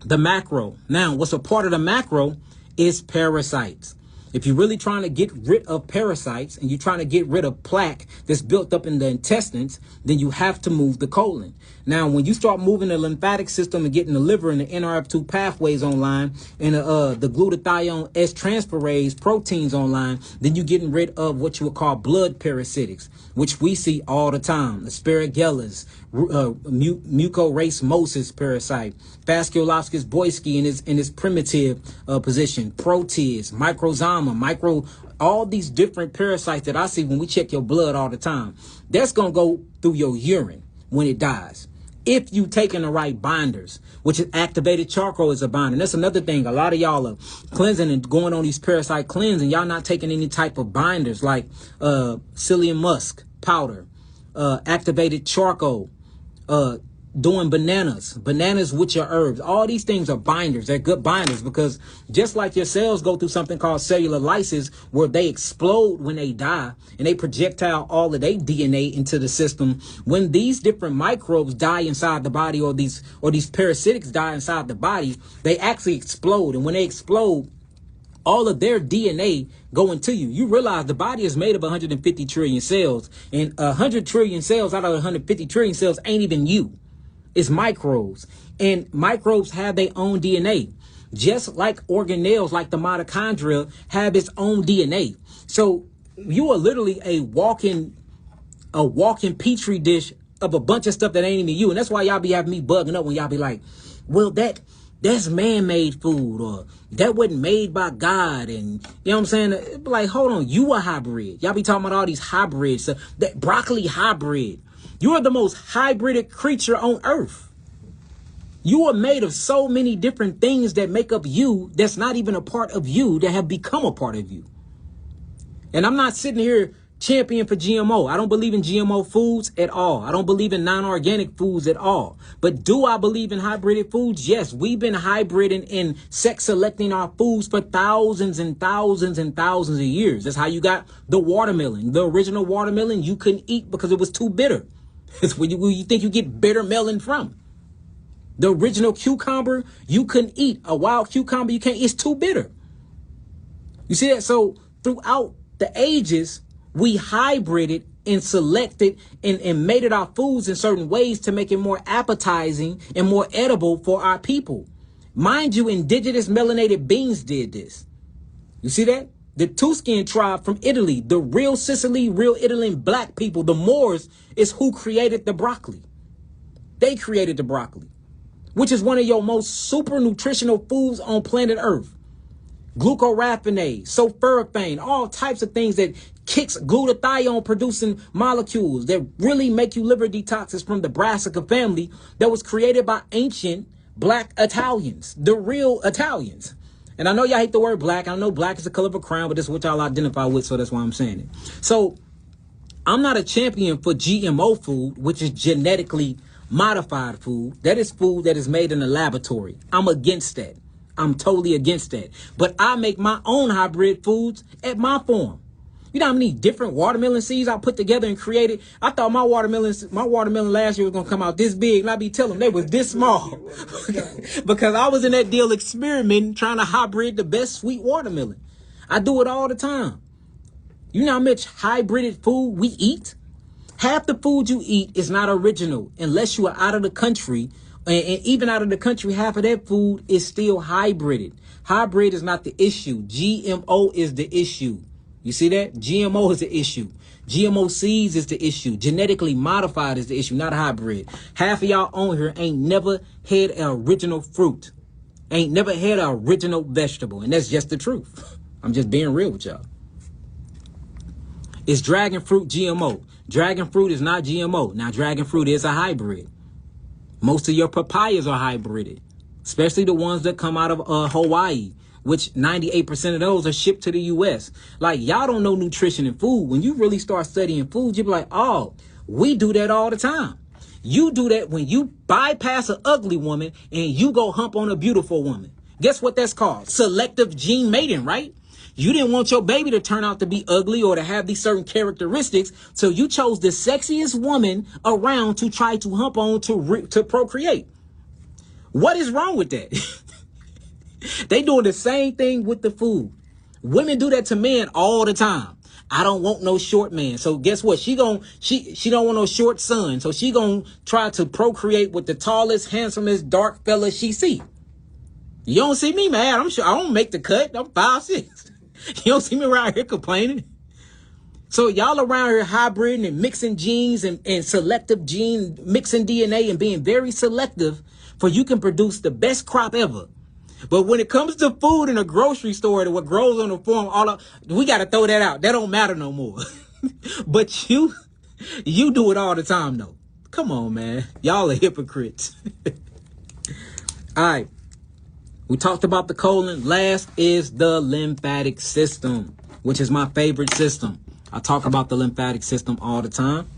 the macro. Now, what's a part of the macro is parasites. If you're really trying to get rid of parasites and you're trying to get rid of plaque that's built up in the intestines, then you have to move the colon. Now, when you start moving the lymphatic system and getting the liver and the NRF2 pathways online and the glutathione S transferase proteins online, then you're getting rid of what you would call blood parasitics, which we see all the time. Aspergillus, mucoracimosis parasite, Fasciolopsis boyski in his primitive position, proteus, microzoma, all these different parasites that I see when we check your blood all the time. That's going to go through your urine when it dies. If you taking the right binders, which is activated charcoal is a binder. And that's another thing. A lot of y'all are cleansing and going on these parasite cleanse and y'all not taking any type of binders like psyllium musk powder, activated charcoal, doing bananas with your herbs. All these things are binders. They're good binders because just like your cells go through something called cellular lysis where they explode when they die and they projectile all of their DNA into the system. When these different microbes die inside the body or these parasitics die inside the body, they actually explode. And when they explode, all of their DNA go into you. You realize the body is made of 150 trillion cells and 100 trillion cells out of 150 trillion cells ain't even you. It's microbes, and microbes have their own DNA, just like organelles, like the mitochondria have its own DNA. So you are literally a walking petri dish of a bunch of stuff that ain't even you. And that's why y'all be having me bugging up when y'all be like, well, that's man-made food, or that wasn't made by God. And you know what I'm saying? Like, hold on, you a hybrid. Y'all be talking about all these hybrids, that broccoli hybrid. You are the most hybrided creature on earth. You are made of so many different things that make up you that's not even a part of you that have become a part of you. And I'm not sitting here champion for GMO. I don't believe in GMO foods at all. I don't believe in non-organic foods at all. But do I believe in hybrided foods? Yes, we've been hybriding and sex selecting our foods for thousands and thousands and thousands of years. That's how you got the watermelon. The original watermelon you couldn't eat because it was too bitter. It's where you think you get bitter melon from. The original cucumber, you couldn't eat. A wild cucumber, you can't. It's too bitter. You see that? So throughout the ages, we hybrided and selected and made it our foods in certain ways to make it more appetizing and more edible for our people. Mind you, indigenous melanated beings did this. You see that? The Tuscan tribe from Italy, the real Sicily, real Italy black people, the Moors is who created the broccoli. They created the broccoli, which is one of your most super nutritional foods on planet Earth. Glucoraphanase, sulforaphane, all types of things that kicks glutathione producing molecules that really make you liver detoxes from the brassica family that was created by ancient black Italians, the real Italians. And I know y'all hate the word black. I know black is the color of a crown, but this is what y'all identify with, so that's why I'm saying it. So I'm not a champion for GMO food, which is genetically modified food. That is food that is made in a laboratory. I'm against that. I'm totally against that. But I make my own hybrid foods at my farm. You know how many different watermelon seeds I put together and created? I thought my watermelon last year was going to come out this big. And I be telling them they was this small. Because I was in that deal experimenting, trying to hybrid the best sweet watermelon. I do it all the time. You know how much hybrided food we eat? Half the food you eat is not original unless you are out of the country. And even out of the country, half of that food is still hybrided. Hybrid is not the issue. GMO is the issue. You see that? GMO is the issue. GMO seeds is the issue. Genetically modified is the issue, not a hybrid. Half of y'all on here ain't never had an original fruit. Ain't never had an original vegetable. And that's just the truth. I'm just being real with y'all. Is dragon fruit GMO? Dragon fruit is not GMO. Now, dragon fruit is a hybrid. Most of your papayas are hybrided, especially the ones that come out of Hawaii, which 98% of those are shipped to the U.S. Like, y'all don't know nutrition and food. When you really start studying food, you be like, oh, we do that all the time. You do that when you bypass an ugly woman and you go hump on a beautiful woman. Guess what that's called? Selective gene mating, right? You didn't want your baby to turn out to be ugly or to have these certain characteristics. So you chose the sexiest woman around to try to hump on to procreate. What is wrong with that? They doing the same thing with the food. Women do that to men all the time. I don't want no short man. So guess what? She don't want no short son. So she gonna try to procreate with the tallest, handsomest, dark fella she see. You don't see me, man. I'm sure I don't make the cut. I'm 5'6". You don't see me around here complaining. So y'all around here hybriding and mixing genes and selective gene, mixing DNA and being very selective for you can produce the best crop ever. But when it comes to food in a grocery store, what grows on the farm, we got to throw that out. That don't matter no more. But you do it all the time, though. Come on, man. Y'all are hypocrites. All right. We talked about the colon. Last is the lymphatic system, which is my favorite system. I talk about the lymphatic system all the time.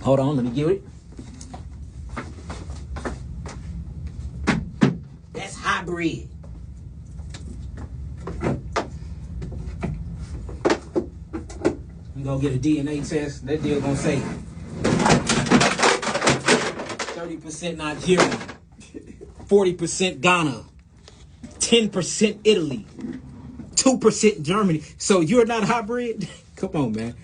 Hold on. Let me get it. Hybrid. I'm gonna get a DNA test. That deal gonna say 30% Nigeria, 40% Ghana, 10% Italy, 2% Germany. So you're not hybrid? Come on, man.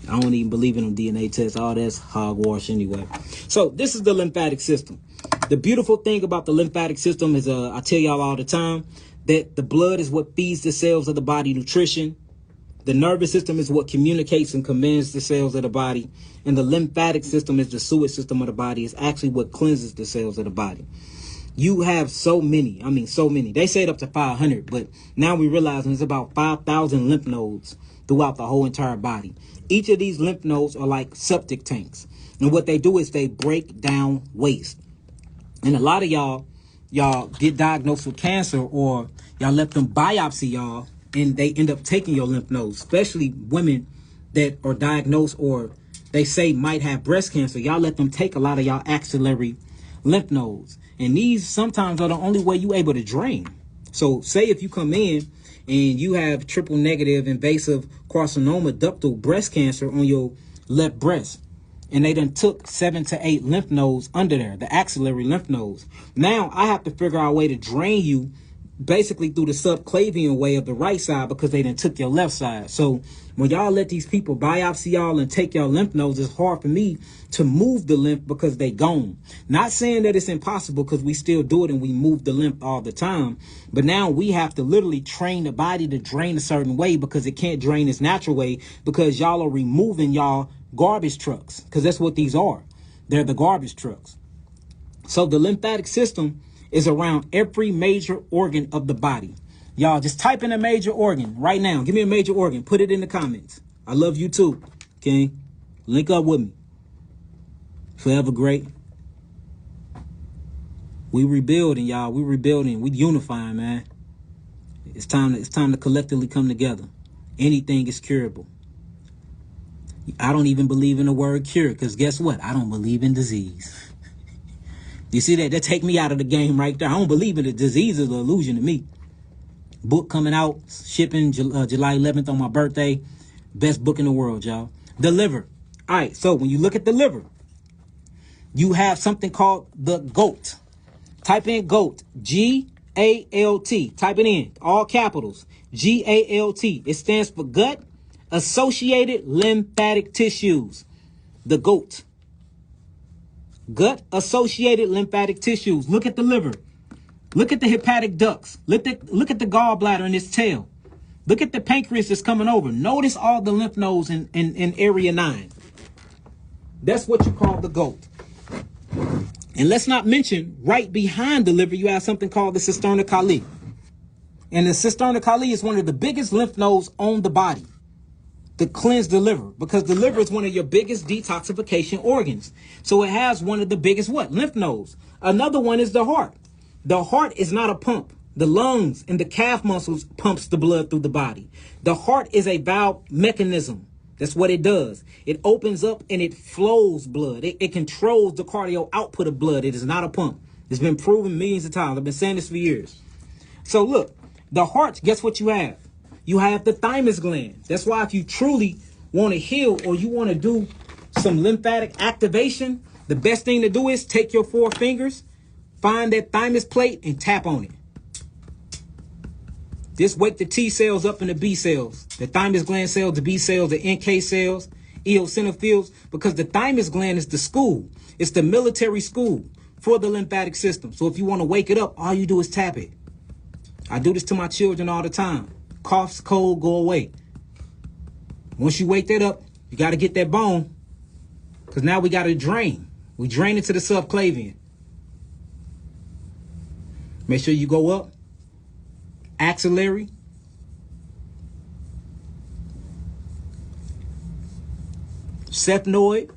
I don't even believe in them DNA tests. All that's hogwash anyway. So this is the lymphatic system. The beautiful thing about the lymphatic system is, I tell y'all all the time, that the blood is what feeds the cells of the body nutrition. The nervous system is what communicates and commands the cells of the body. And the lymphatic system is the sewage system of the body. It's actually what cleanses the cells of the body. You have so many. They say it up to 500, but now we realize there's about 5,000 lymph nodes throughout the whole entire body. Each of these lymph nodes are like septic tanks. And what they do is they break down waste. And a lot of y'all get diagnosed with cancer, or y'all let them biopsy y'all and they end up taking your lymph nodes, especially women that are diagnosed or they say might have breast cancer. Y'all let them take a lot of y'all axillary lymph nodes. And these sometimes are the only way you able to drain. So say if you come in and you have triple negative invasive carcinoma ductal breast cancer on your left breast, and they done took 7 to 8 lymph nodes under there, the axillary lymph nodes. Now I have to figure out a way to drain you basically through the subclavian way of the right side because they done took your left side. So when y'all let these people biopsy y'all and take your lymph nodes, it's hard for me to move the lymph because they gone. Not saying that it's impossible because we still do it and we move the lymph all the time. But now we have to literally train the body to drain a certain way because it can't drain its natural way because y'all are removing y'all garbage trucks, because that's what these are. They're the garbage trucks. So the lymphatic system is around every major organ of the body. Y'all just type in a major organ right now. Give me a major organ. Put it in the comments. I love you too. Okay? Link up with me. Forever great. We rebuilding, y'all. We rebuilding. We unifying, man. It's time to collectively come together. Anything is curable. I don't even believe in the word cure because guess what? I don't believe in disease. You see that? That take me out of the game right there. I don't believe in the disease is an illusion to me. Book coming out, shipping July 11th on my birthday. Best book in the world, y'all. The liver. All right, so when you look at the liver, you have something called the GOAT. Type in GOAT, G-A-L-T. Type it in, all capitals, G-A-L-T. It stands for gut associated lymphatic tissues. The GOAT. Gut associated lymphatic tissues. Look at the liver. Look at the hepatic ducts. Look at the gallbladder in its tail. Look at the pancreas that's coming over. Notice all the lymph nodes in area 9. That's what you call the GOAT. And let's not mention, right behind the liver, you have something called the cisterna cali. And the cisterna cali is one of the biggest lymph nodes on the body to cleanse the liver, because the liver is one of your biggest detoxification organs. So it has one of the biggest lymph nodes. Another one is the heart. The heart is not a pump. The lungs and the calf muscles pumps the blood through the body. The heart is a valve mechanism. That's what it does. It opens up and it flows blood. It controls the cardio output of blood. It is not a pump. It's been proven millions of times. I've been saying this for years. So look, The heart, guess what you have? You have the thymus gland. That's why if you truly want to heal or you want to do some lymphatic activation, the best thing to do is take your 4 fingers, find that thymus plate, and tap on it. This wake the T cells up in the B cells, the thymus gland cells, the B cells, the NK cells, eosinophils, because the thymus gland is the school. It's the military school for the lymphatic system. So if you want to wake it up, all you do is tap it. I do this to my children all the time. Coughs, cold, go away. Once you wake that up, you got to get that bone, because now we got to drain. We drain into the subclavian. Make sure you go up. Axillary. Sphenoid.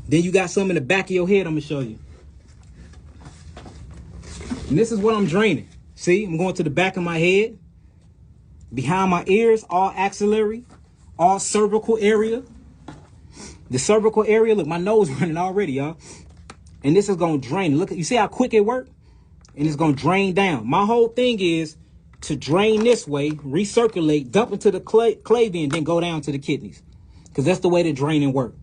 Then you got some in the back of your head I'm going to show you. And this is what I'm draining. See, I'm going to the back of my head. Behind my ears, all axillary, all cervical area. The cervical area, look, my nose running already, y'all. And this is going to drain. Look, you see how quick it worked? And it's going to drain down. My whole thing is to drain this way, recirculate, dump into the clavian, then go down to the kidneys. Because that's the way the draining works.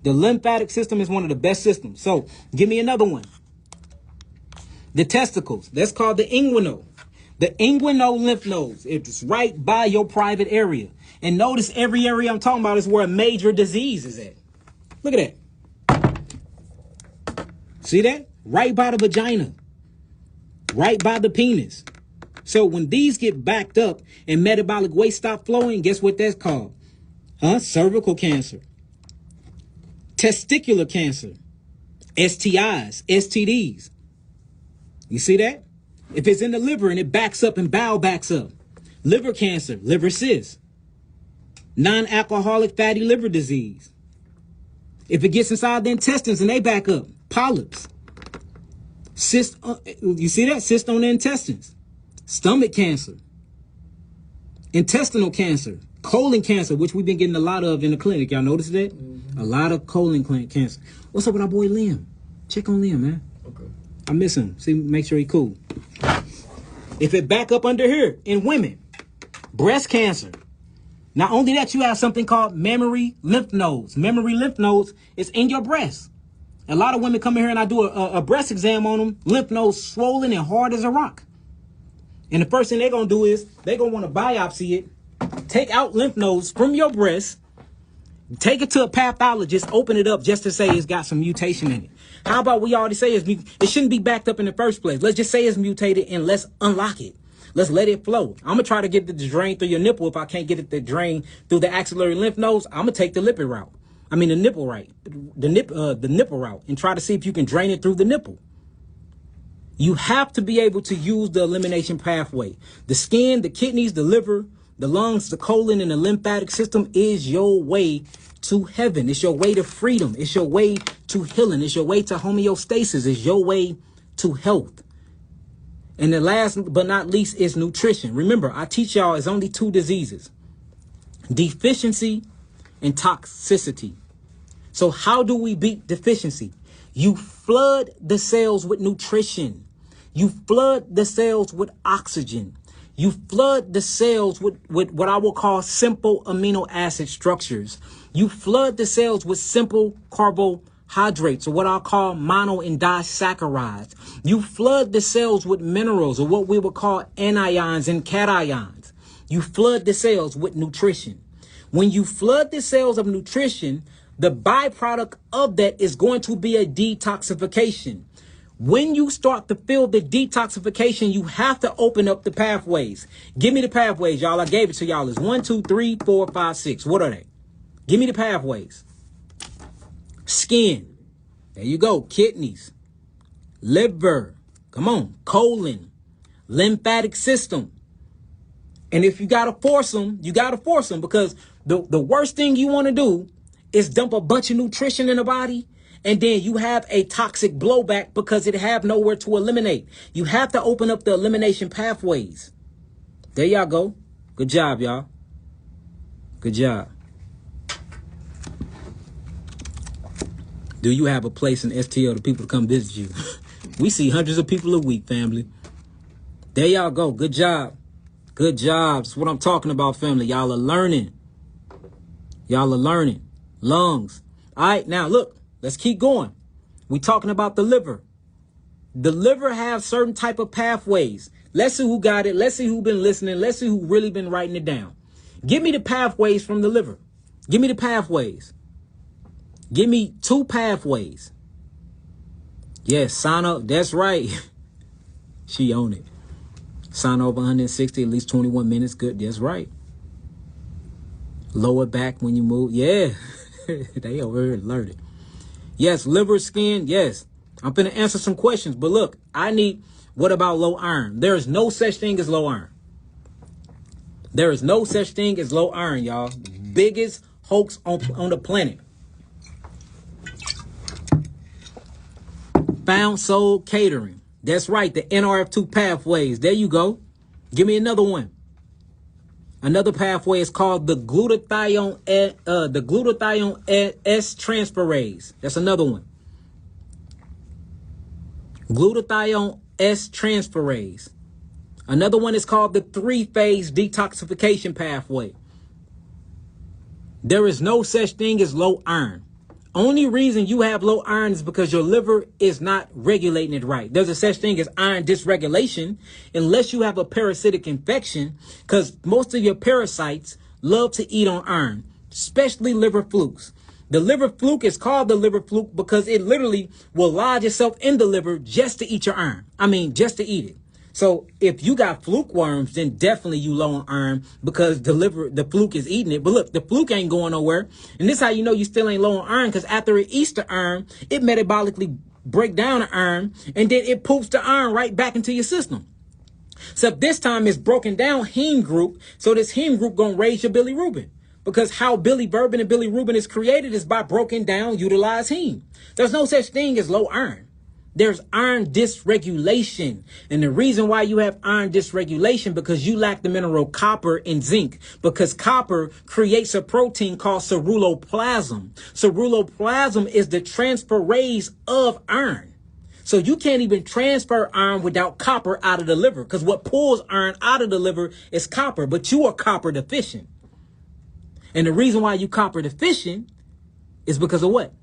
The lymphatic system is one of the best systems. So give me another one. The testicles. That's called the inguinal. The inguinal lymph nodes. It's right by your private area. And notice every area I'm talking about is where a major disease is at. Look at that. See that? Right by the vagina. Right by the penis. So when these get backed up and metabolic waste stop flowing, guess what that's called? Cervical cancer. Testicular cancer. STIs. STDs. You see that? If it's in the liver and it backs up and bowel backs up. Liver cancer. Liver cyst. Non-alcoholic fatty liver disease. If it gets inside the intestines and they back up. Polyps. Cyst, you see that? Cyst on the intestines. Stomach cancer. Intestinal cancer. Colon cancer, which we've been getting a lot of in the clinic. Y'all notice that? Mm-hmm. A lot of colon cancer. What's up with our boy Liam? Check on Liam, man. Okay. I miss him. See, make sure he cool. If it back up under here in women, breast cancer. Not only that, you have something called mammary lymph nodes. Mammary lymph nodes is in your breast. A lot of women come in here and I do a breast exam on them. Lymph nodes swollen and hard as a rock. And the first thing they're going to do is they're going to want to biopsy it. Take out lymph nodes from your breast. Take it to a pathologist. Open it up just to say it's got some mutation in it. How about we already say it shouldn't be backed up in the first place. Let's just say it's mutated and let's unlock it. Let's let it flow. I'm going to try to get it to drain through your nipple. If I can't get it to drain through the axillary lymph nodes, I'm going to take the lipid route. I mean the nipple route. The nipple route and try to see if you can drain it through the nipple. You have to be able to use the elimination pathway. The skin, the kidneys, the liver, the lungs, the colon, and the lymphatic system is your way to heaven. It's your way to freedom. It's your way to healing. It's your way to homeostasis. It's your way to health. And the last but not least is nutrition. Remember, I teach y'all it's only 2 diseases: deficiency and toxicity. So how do we beat deficiency? You flood the cells with nutrition. You flood the cells with oxygen. You flood the cells with what I will call simple amino acid structures. You flood the cells with simple carbohydrates, or what I'll call mono and disaccharides. You flood the cells with minerals, or what we would call anions and cations. You flood the cells with nutrition. When you flood the cells of nutrition, the byproduct of that is going to be a detoxification. When you start to feel the detoxification, you have to open up the pathways. Give me the pathways, y'all. I gave it to y'all. It's 1, 2, 3, 4, 5, 6. What are they? Give me the pathways. Skin. There you go. Kidneys. Liver. Come on. Colon. Lymphatic system. And if you got to force them, you got to force them, because the worst thing you want to do is dump a bunch of nutrition in the body, and then you have a toxic blowback because it have nowhere to eliminate. You have to open up the elimination pathways. There y'all go. Good job, y'all. Good job. Do you have a place in STL to people to come visit you? We see hundreds of people a week, family. There y'all go. Good job. Good job. That's what I'm talking about, family. Y'all are learning. Y'all are learning. Lungs. All right, now look, let's keep going. We talking about the liver. The liver have certain type of pathways. Let's see who got it. Let's see who been listening. Let's see who really been writing it down. Give me the pathways from the liver. Give me the pathways. Give me 2 pathways. Yes, Sauna. That's right. She own it. Sauna over 160, at least 21 minutes. Good. That's right. Lower back when you move. Yeah. They over here alerted. Yes, liver, skin. Yes. I'm going to answer some questions. But look, what about low iron? There is no such thing as low iron. There is no such thing as low iron, y'all. Biggest hoax on the planet. Found Soul Catering. That's right. The NRF2 pathways. There you go. Give me another one. Another pathway is called the glutathione S transferase. That's another one. Glutathione S transferase. Another one is called the 3-phase detoxification pathway. There is no such thing as low iron. Only reason you have low iron is because your liver is not regulating it right. There's a such thing as iron dysregulation unless you have a parasitic infection, because most of your parasites love to eat on iron, especially liver flukes. The liver fluke is called the liver fluke because it literally will lodge itself in the liver just to eat your iron. I mean, just to eat it. So if you got fluke worms, then definitely you low on iron because the fluke is eating it. But look, the fluke ain't going nowhere. And this is how you know you still ain't low on iron, because after it eats the iron, it metabolically break down the iron, and then it poops the iron right back into your system. Except this time it's broken down heme group. So this heme group gonna raise your bilirubin. Because how biliverdin and bilirubin is created is by broken down utilized heme. There's no such thing as low iron. There's iron dysregulation. And the reason why you have iron dysregulation, because you lack the mineral copper and zinc, because copper creates a protein called ceruloplasm. Ceruloplasm is the transferase of iron. So you can't even transfer iron without copper out of the liver, because what pulls iron out of the liver is copper, but you are copper deficient. And the reason why you copper deficient is because of what?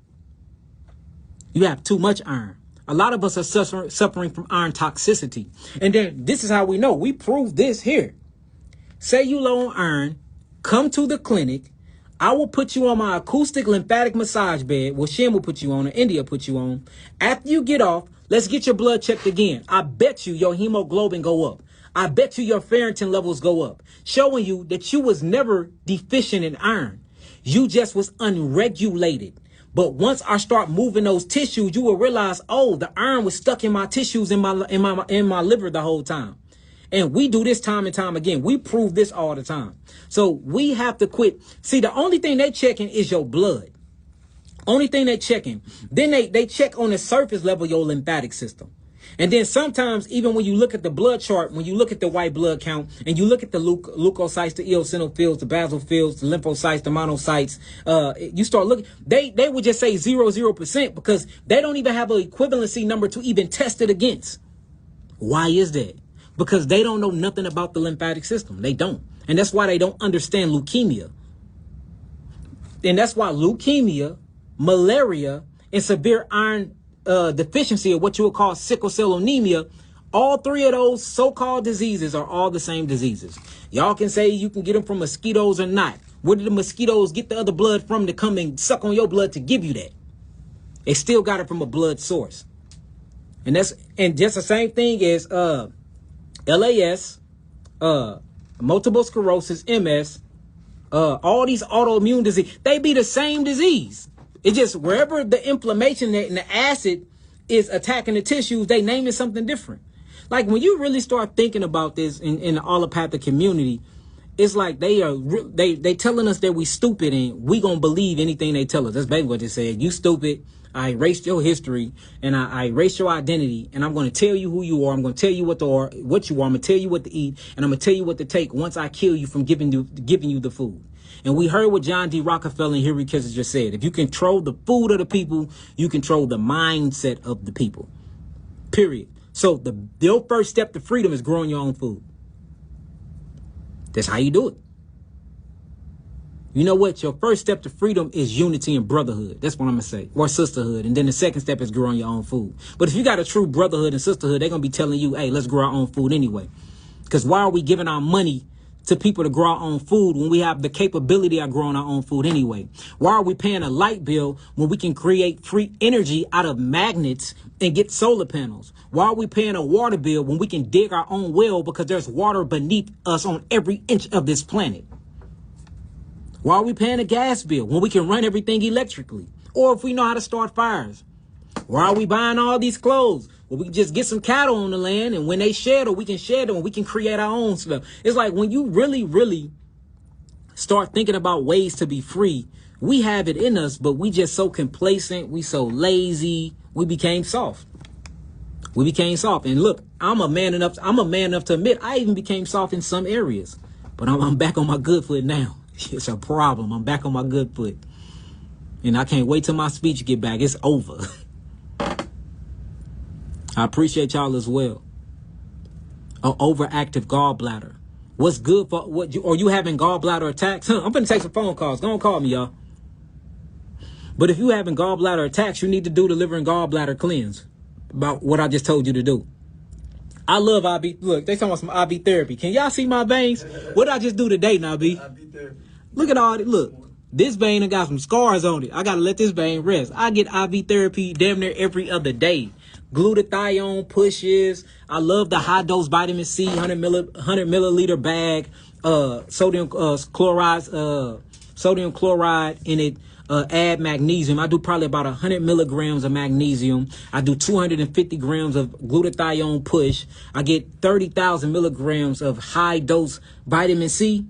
You have too much iron. A lot of us are suffering from iron toxicity. And then this is how we know. We prove this here. Say you low on iron, come to the clinic. I will put you on my acoustic lymphatic massage bed. Well, Shem will put you on, or India put you on. After you get off, let's get your blood checked again. I bet you your hemoglobin go up. I bet you your ferritin levels go up, showing you that you was never deficient in iron. You just was unregulated. But once I start moving those tissues, you will realize, oh, the iron was stuck in my tissues in my liver the whole time. And we do this time and time again. We prove this all the time. So we have to quit. See, the only thing they checking is your blood. Only thing they checking. Then they check on the surface level your lymphatic system. And then sometimes, even when you look at the blood chart, when you look at the white blood count, and you look at the leukocytes, the eosinophils, the basophils, the lymphocytes, the monocytes, you start looking, they would just say 0% because they don't even have an equivalency number to even test it against. Why is that? Because they don't know nothing about the lymphatic system. They don't. And that's why they don't understand leukemia. And that's why leukemia, malaria, and severe iron deficiency, or what you would call sickle cell anemia, all 3 of those so-called diseases are all the same diseases. Y'all can say you can get them from mosquitoes or not. Where did the mosquitoes get the other blood from to come and suck on your blood to give you that? They still got it from a blood source. And just the same thing as LAS, multiple sclerosis, MS, all these autoimmune disease, they be the same disease. It's just wherever the inflammation and the acid is attacking the tissues, they name it something different. Like when you really start thinking about this in the allopathic community, it's like they telling us that we stupid and we gonna believe anything they tell us. That's basically what they said. You stupid. I erased your history and I erased your identity, and I'm going to tell you who you are. I'm going to tell you what you are. I'm going to tell you what to eat, and I'm going to tell you what to take once I kill you from giving you the food. And we heard what John D. Rockefeller and Henry Kissinger said. If you control the food of the people, you control the mindset of the people. Period. So your first step to freedom is growing your own food. That's how you do it. You know what? Your first step to freedom is unity and brotherhood. That's what I'm going to say. Or sisterhood. And then the second step is growing your own food. But if you got a true brotherhood and sisterhood, they're going to be telling you, hey, let's grow our own food anyway. Because why are we giving our money to people to grow our own food when we have the capability of growing our own food anyway? Why are we paying a light bill when we can create free energy out of magnets and get solar panels? Why are we paying a water bill when we can dig our own well because there's water beneath us on every inch of this planet? Why are we paying a gas bill when we can run everything electrically? Or if we know how to start fires? Why are we buying all these clothes? Well, we can just get some cattle on the land, and when they shed them, we can shed them, and we can create our own stuff. It's like when you really, really start thinking about ways to be free, we have it in us, but we just so complacent, we so lazy, we became soft. We became soft. And look, I'm a man enough to admit I even became soft in some areas. But I'm back on my good foot now. It's a problem. I'm back on my good foot. And I can't wait till my speech get back. It's over. I appreciate y'all as well. An overactive gallbladder. What's good for what you, or you having gallbladder attacks? I'm gonna take some phone calls. Don't call me, y'all. But if you having gallbladder attacks, you need to do the liver and gallbladder cleanse. About what I just told you to do. I love IB. Look, they talking about some IB therapy. Can y'all see my veins? What did I just do today, now, B? IB therapy. Look at all this. Look, this vein got some scars on it. I gotta let this vein rest. I get IV therapy damn near every other day. Glutathione pushes. I love the high dose vitamin C, 100 milliliter bag. Sodium chloride in it. Add magnesium. I do probably about 100 milligrams of magnesium. I do 250 grams of glutathione push. I get 30,000 milligrams of high dose vitamin C.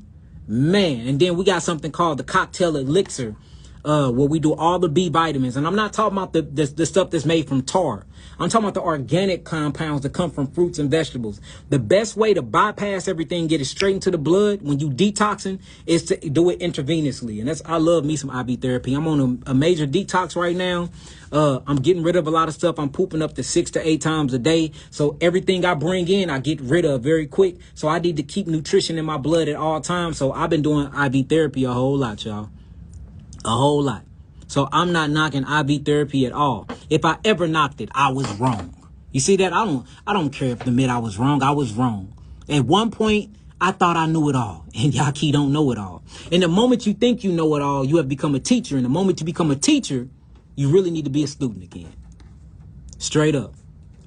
Man, and then we got something called the cocktail elixir, where we do all the B vitamins. And I'm not talking about the stuff that's made from tar. I'm talking about the organic compounds that come from fruits and vegetables. The best way to bypass everything, get it straight into the blood when you detoxing, is to do it intravenously. And I love me some IV therapy. I'm on a major detox right now. I'm getting rid of a lot of stuff. I'm pooping up to 6 to 8 times a day. So everything I bring in, I get rid of very quick. So I need to keep nutrition in my blood at all times. So I've been doing IV therapy a whole lot, y'all. A whole lot. So I'm not knocking IV therapy at all. If I ever knocked it, I was wrong. You see that? I don't care if the admit I was wrong. I was wrong. At one point, I thought I knew it all. And Yahki don't know it all. And the moment you think you know it all, you have become a teacher. And the moment you become a teacher, you really need to be a student again. Straight up.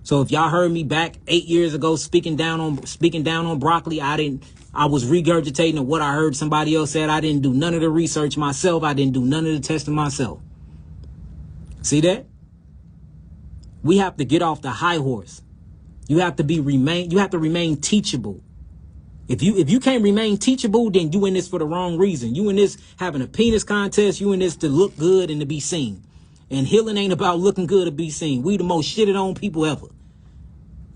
So if y'all heard me back 8 years ago speaking down on broccoli, I was regurgitating what I heard somebody else said. I didn't do none of the research myself. I didn't do none of the testing myself. See that? We have to get off the high horse. You have to remain teachable. If you can't remain teachable, then you in this for the wrong reason. You in this having a penis contest. You in this to look good and to be seen. And healing ain't about looking good to be seen. We the most shitted on people ever.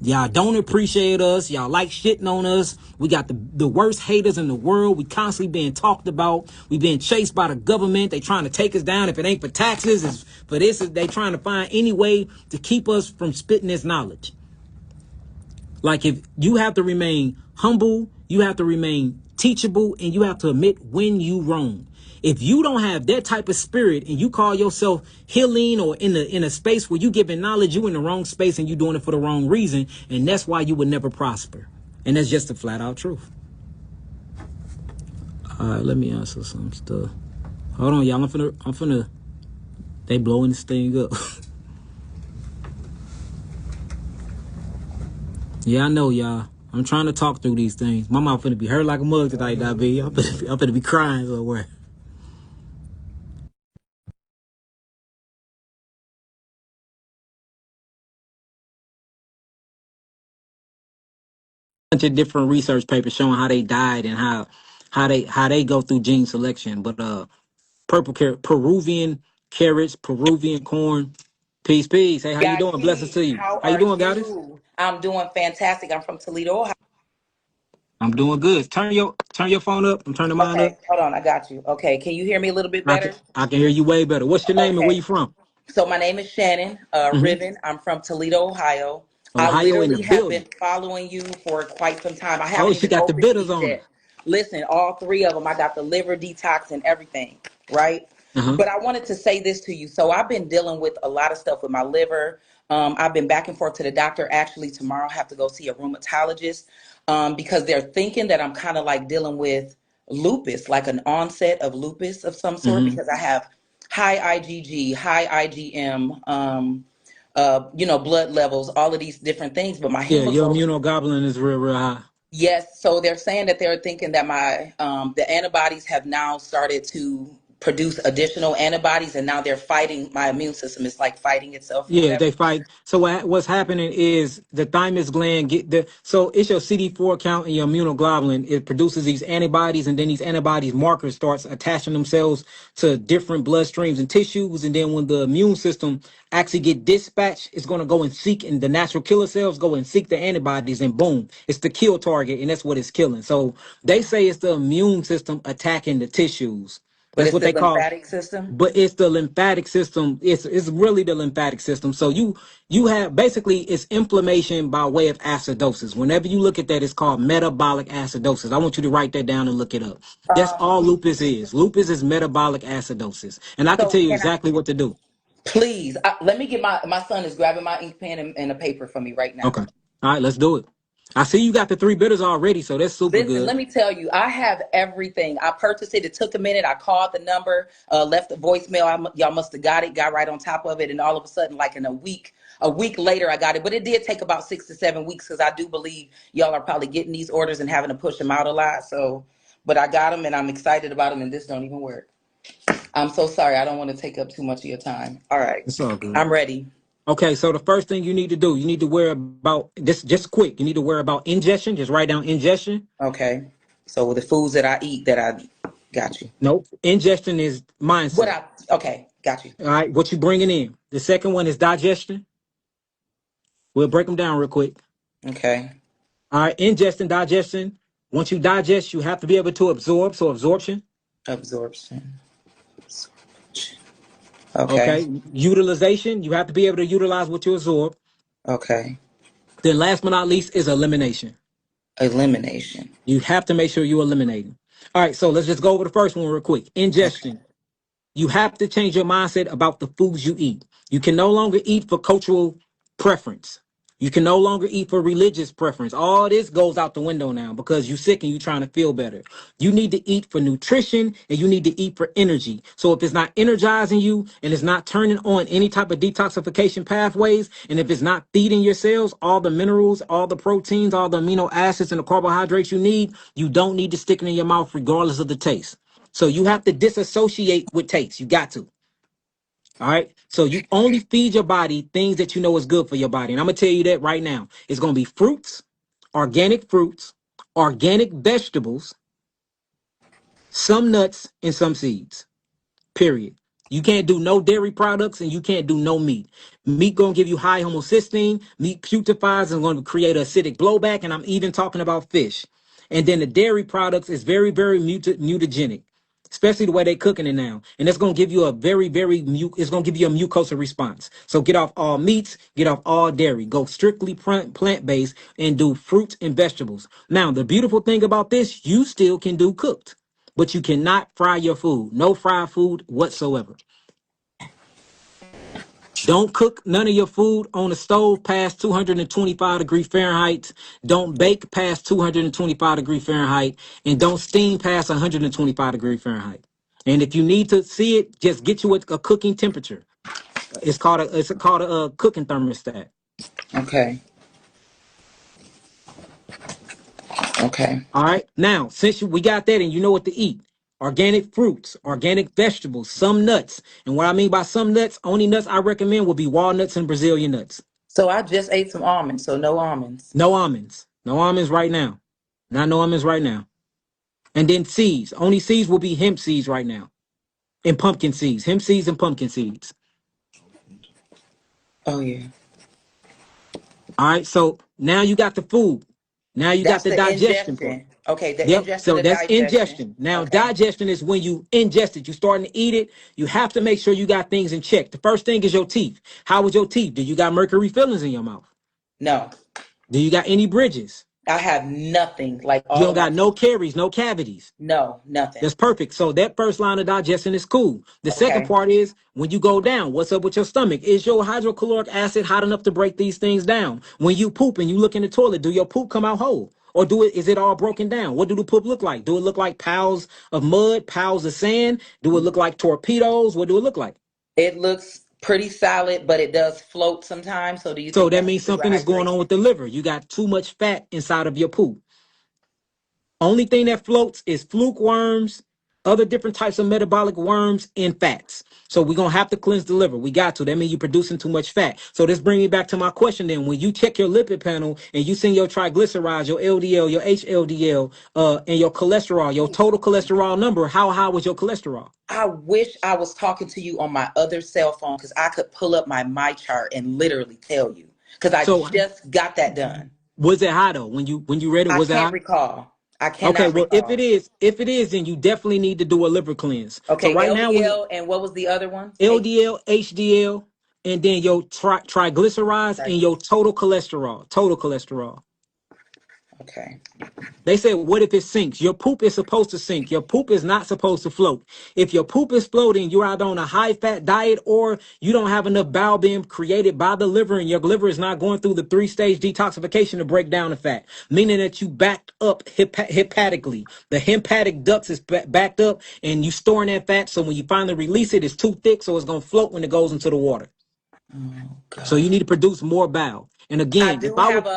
Y'all don't appreciate us. Y'all like shitting on us. We got the worst haters in the world. We constantly being talked about. We being chased by the government. They trying to take us down. If it ain't for taxes, it's for this. They trying to find any way to keep us from spitting this knowledge. Like, if you have to remain humble, you have to remain teachable, and you have to admit when you wrong. If you don't have that type of spirit and you call yourself healing or in a space where you giving knowledge, you in the wrong space and you doing it for the wrong reason. And that's why you would never prosper. And that's just the flat out truth. All right, let me answer some stuff. Hold on, y'all. I'm finna, they blowing this thing up. Yeah, I know, y'all. I'm trying to talk through these things. My mouth finna be hurt like a mug tonight, that be. I'm finna be crying somewhere. Bunch of different research papers showing how they died and how they go through gene selection. But Peruvian carrots, Peruvian corn. Peace. Hey, how you doing? Blessings Yahki, to you. how How you are doing, goddess? you? I'm doing fantastic. I'm from Toledo, Ohio. I'm doing good. Turn your phone up. I'm turning mine up. Okay, hold on. I got you. Okay, can you hear me a little bit better? I can hear you way better. What's your name and where Okay. you from? So my name is Shannon Mm-hmm. Riven. I'm from Toledo, Ohio. Oh, I how you in the literally have been building? following you for quite some time. I Oh, haven't she even got the opened bitters these on her. yet. Listen, all three of them, I got the liver detox and everything, right? Uh-huh. But I wanted to say this to you. So I've been dealing with a lot of stuff with my liver. I've been back and forth to the doctor. Actually, tomorrow I have to go see a rheumatologist because they're thinking that I'm kind of like dealing with lupus, like an onset of lupus of some sort, Mm-hmm. because I have high IgG, high IgM. Blood levels, all of these different things, but my Yeah, your hemoglobin, immunoglobulin is real, real high. yes. So they're saying that they're thinking that my the antibodies have now started to produce additional antibodies, and now they're fighting my immune system. It's like fighting itself or Yeah, whatever. they fight. So what's happening is the thymus gland get the so it's your CD4 count and your immunoglobulin. It produces these antibodies, and then these antibodies markers starts attaching themselves to different blood streams and tissues. And then when the immune system actually get dispatched, it's going to go and seek, and the natural killer cells go and seek the antibodies, and boom, it's the kill target, and that's what it's killing. So they say it's the immune system attacking the tissues. But That's it's what the they call, lymphatic system. but it's the lymphatic system. It's really the lymphatic system. So you have basically it's inflammation by way of acidosis. Whenever you look at that, it's called metabolic acidosis. I want you to write that down and look it up. That's all Um, lupus is. Lupus is metabolic acidosis, and I can so tell you can I exactly what to do. please let me get my son is grabbing my ink pen and a paper for me right now. Okay, all right, let's do it. I see you got the three bitters already, so that's super Listen, good. let me tell you, I have everything. I purchased it. It took a minute. I called the number, left a voicemail. Y'all must have got it, got right on top of it. And all of a sudden, like in a week later, I got it. But it did take about 6 to 7 weeks because I do believe y'all are probably getting these orders and having to push them out a lot. So, but I got them and I'm excited about them and this don't even work. I'm so sorry. I don't want to take up too much of your time. All right. It's all good. I'm ready. Okay, so the first thing you need to do, you need to worry about this just quick. You need to worry about ingestion. Just write down ingestion. Okay. So the foods that I eat that I got you. Nope. Ingestion is mindset. Okay, got you. All right, what you bringing in. The second one is digestion. We'll break them down real quick. Okay. All right, ingestion, digestion. Once you digest, you have to be able to absorb. So absorption. Absorption. Okay. Okay. Utilization. You have to be able to utilize what you absorb. Okay. Then last but not least is elimination. Elimination. You have to make sure you're eliminating. All right, so let's just go over the first one real quick. Okay. Ingestion. You have to change your mindset about the foods you eat. You can no longer eat for cultural preference. You can no longer eat for religious preference. All this goes out the window now because you're sick and you're trying to feel better. You need to eat for nutrition and you need to eat for energy. So if it's not energizing you and it's not turning on any type of detoxification pathways, and if it's not feeding your cells all the minerals, all the proteins, all the amino acids and the carbohydrates you don't need to stick it in your mouth regardless of the taste. So you have to disassociate with taste. You got to. All right. So you only feed your body things that you know is good for your body. And I'm gonna tell you that right now. It's gonna be fruits, organic vegetables, some nuts, and some seeds. Period. You can't do no dairy products and you can't do no meat. Meat gonna give you high homocysteine. Meat putrefies and gonna create acidic blowback. And I'm even talking about fish. And then the dairy products is very, very mutagenic, especially the way they cooking it now. And it's gonna give you a very, it's gonna give you a mucosa response. So get off all meats, get off all dairy. Go strictly plant based and do fruits and vegetables. Now the beautiful thing about this, you still can do cooked, but you cannot fry your food. No fried food whatsoever. Don't cook none of your food on the stove past 225 degrees Fahrenheit. Don't bake past 225 degrees Fahrenheit. And don't steam past 125 degrees Fahrenheit. And if you need to see it, just get you a cooking temperature. It's called a cooking thermostat. Okay. Okay. All right. Now, since we got that and you know what to eat, organic fruits, organic vegetables, some nuts. And what I mean by some nuts, only nuts I recommend will be walnuts and Brazilian nuts. So I just ate some almonds, so no almonds. No almonds. No almonds right now. Not no almonds right now. And then seeds. Only seeds will be hemp seeds right now. And pumpkin seeds. Hemp seeds and pumpkin seeds. Oh yeah. All right. So now you got the food. Now you got That's the the digestion part. ingestion. Okay, the Yep. ingestion, So the that's digestion. ingestion. Now, Okay. digestion is when you ingest it. You're starting to eat it. You have to make sure you got things in check. The first thing is your teeth. How was your teeth? Do you got mercury fillings in your mouth? No, Do you got any bridges? I have nothing. Like You all don't of my got no teeth. caries, no cavities. No, nothing. That's perfect. So that first line of digestion is cool. The second Okay. part is when you go down, what's up with your stomach? Is your hydrochloric acid hot enough to break these things down? When you poop and you look in the toilet, do your poop come out whole? Or is it all broken down? What do the poop look like? Do it look like piles of mud, piles of sand? Do it look like torpedoes? What do it look like? It looks pretty solid, but it does float sometimes. So do you So think that that's means due to something is going on hydration? with the liver. You got too much fat inside of your poop. Only thing that floats is fluke worms, other different types of metabolic worms, and fats. So we're gonna have to cleanse the liver. We got to. That means you're producing too much fat. So this brings me back to my question then. When you check your lipid panel and you see your triglycerides, your LDL, your HLDL, and your cholesterol, your total cholesterol number, how high was your cholesterol? I wish I was talking to you on my other cell phone because I could pull up my chart and literally tell you because I So just got that done. was it high though? When you read it, I was it can't high? recall. I Okay, cannot well recall. if it is, then you definitely need to do a liver cleanse. So Okay, right now we LDL and what was the other one? LDL, HDL, and then your triglycerides and your total cholesterol. Total cholesterol. Okay. They said, what if it sinks? Your poop is supposed to sink. Your poop is not supposed to float. If your poop is floating, you're either on a high fat diet or you don't have enough bowel being created by the liver, and your liver is not going through the 3-stage detoxification to break down the fat, meaning that you backed up hepatically. The hepatic ducts is backed up and you storing that fat. So when you finally release it, it's too thick. So it's going to float when it goes into the water. Oh So you God. need to produce more bowel. And I again, if do I have would,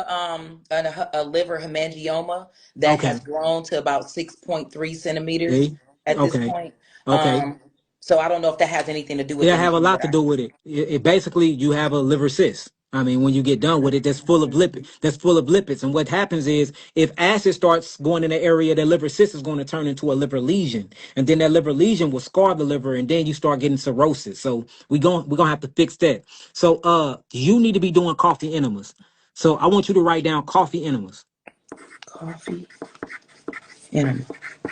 a liver hemangioma that has okay, grown to about 6.3 centimeters see, at this okay, point. okay. Um, so I don't know if that has anything to do with It have a anything lot that to I do eat. with it. It basically you have a liver cyst. I mean, when you get done with it, that's full of lipid. That's full of lipids. And what happens is, if acid starts going in the area, the liver cyst is going to turn into a liver lesion, and then that liver lesion will scar the liver, and then you start getting cirrhosis. So we're gonna have to fix that. So you need to be doing coffee enemas. So I want you to write down coffee enemas. Coffee enema.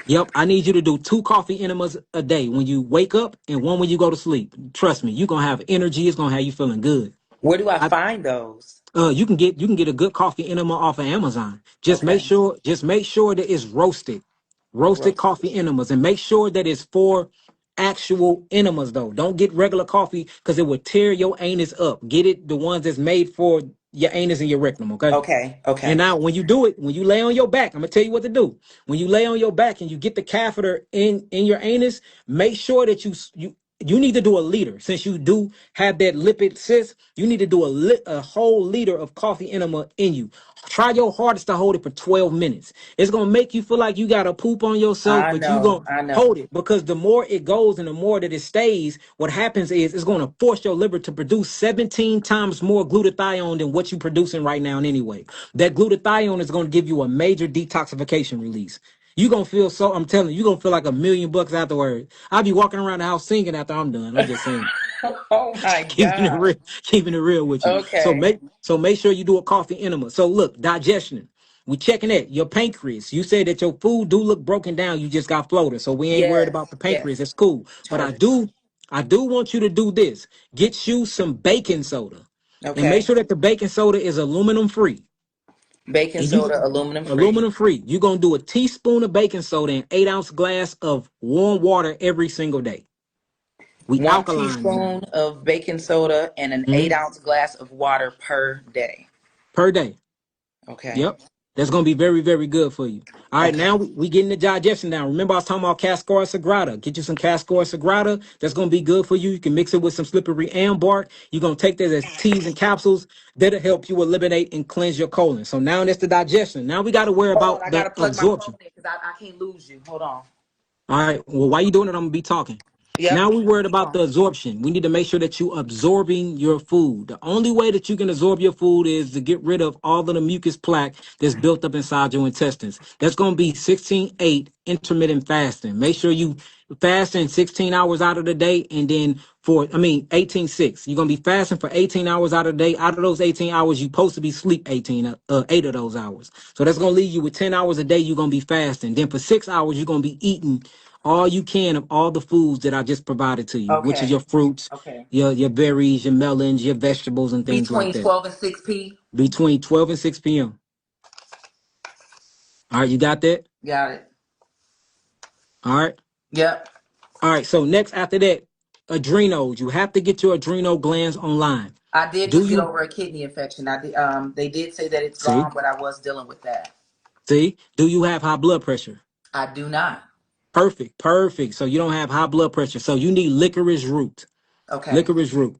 Yep, I need you to do 2 coffee enemas a day when you wake up and one when you go to sleep. Trust me, you're gonna have energy. It's gonna have you feeling good. Where do I I, find those? you can get a good coffee enema off of Amazon. Okay. Just make sure that it's roasted Roasted. coffee enemas, and make sure that it's for actual enemas though. Don't get regular coffee because it will tear your anus up. Get it the ones that's made for your anus and your rectum. Okay. Okay. And Okay. now when you do it, when you lay on your back, I'm gonna tell you what to do. When you lay on your back and you get the catheter in your anus, make sure that you need to do a liter. Since you do have that lipid cyst, you need to do a whole liter of coffee enema in you. Try your hardest to hold it for 12 minutes. It's gonna make you feel like you gotta poop on yourself, I but you know. gonna I know. hold it because the more it goes and the more that it stays, what happens is it's gonna force your liver to produce 17 times more glutathione than what you're producing right now anyway. That glutathione is gonna give you a major detoxification release. You gonna feel so. I'm telling you, you gonna feel like $1,000,000 afterwards. I'll be walking around the house singing after I'm done. I'm just saying, Oh my keeping it God. real, keeping it real with you. So Okay. make sure you do a coffee enema. So look, digestion. We checking that. Your pancreas. You said that your food do look broken down. You just got floated, so we ain't worried Yes. about the Yes. pancreas. It's cool. But Charted. I do want you to do this. Get you some baking soda, and make Okay. sure that the baking soda is aluminum free. Baking And you soda, aluminum free. aluminum free. You're gonna do a teaspoon of baking soda and 8-ounce glass of warm water every single day. We One alkaline teaspoon of baking soda and an mhm, 8 ounce glass of water per day. per day. Okay. Yep. That's gonna be very, very good for you. All right, Okay. now we getting the digestion down. Remember, I was talking about cascara sagrada. Get you some cascara sagrada. That's gonna be good for you. You can mix it with some slippery elm bark. You're gonna take that as teas and capsules. That'll help you eliminate and cleanse your colon. So now that's the digestion. Now we got to worry Hold on. about I got to the plug my phone absorption. in because I can't lose you. Hold on. All right. Well, while you doing it, I'm gonna be talking. Now Yep. we worried Keep about going. the absorption. We need to make sure that you absorbing your food. The only way that you can absorb your food is to get rid of all of the mucus plaque that's built up inside your intestines. That's gonna be 16/8 intermittent fasting. Make sure you fasting 16 hours out of the day, and then 18/6. You're gonna be fasting for 18 hours out of the day. Out of those 18 hours, you're supposed to be sleep 8 of those hours. So that's gonna leave you with 10 hours a day. You're gonna be fasting. Then for 6 hours, you're gonna be eating all you can of all the foods that I just provided to you, which is Okay. your fruits, Okay. your berries, your melons, your vegetables, and things like Between that. 12 and 6 p. between 12 and 6 p.m. All right, you got that? Got it. All right. Yep. All right. So next after that, adrenals. You have to get your adrenal glands online. I did Do just get you over a kidney infection. I did, they did say that it's see? gone, but I was dealing with that. See? Do you have high blood pressure? I do not. Perfect. Perfect. So you don't have high blood pressure. So you need licorice root. Okay. Licorice root.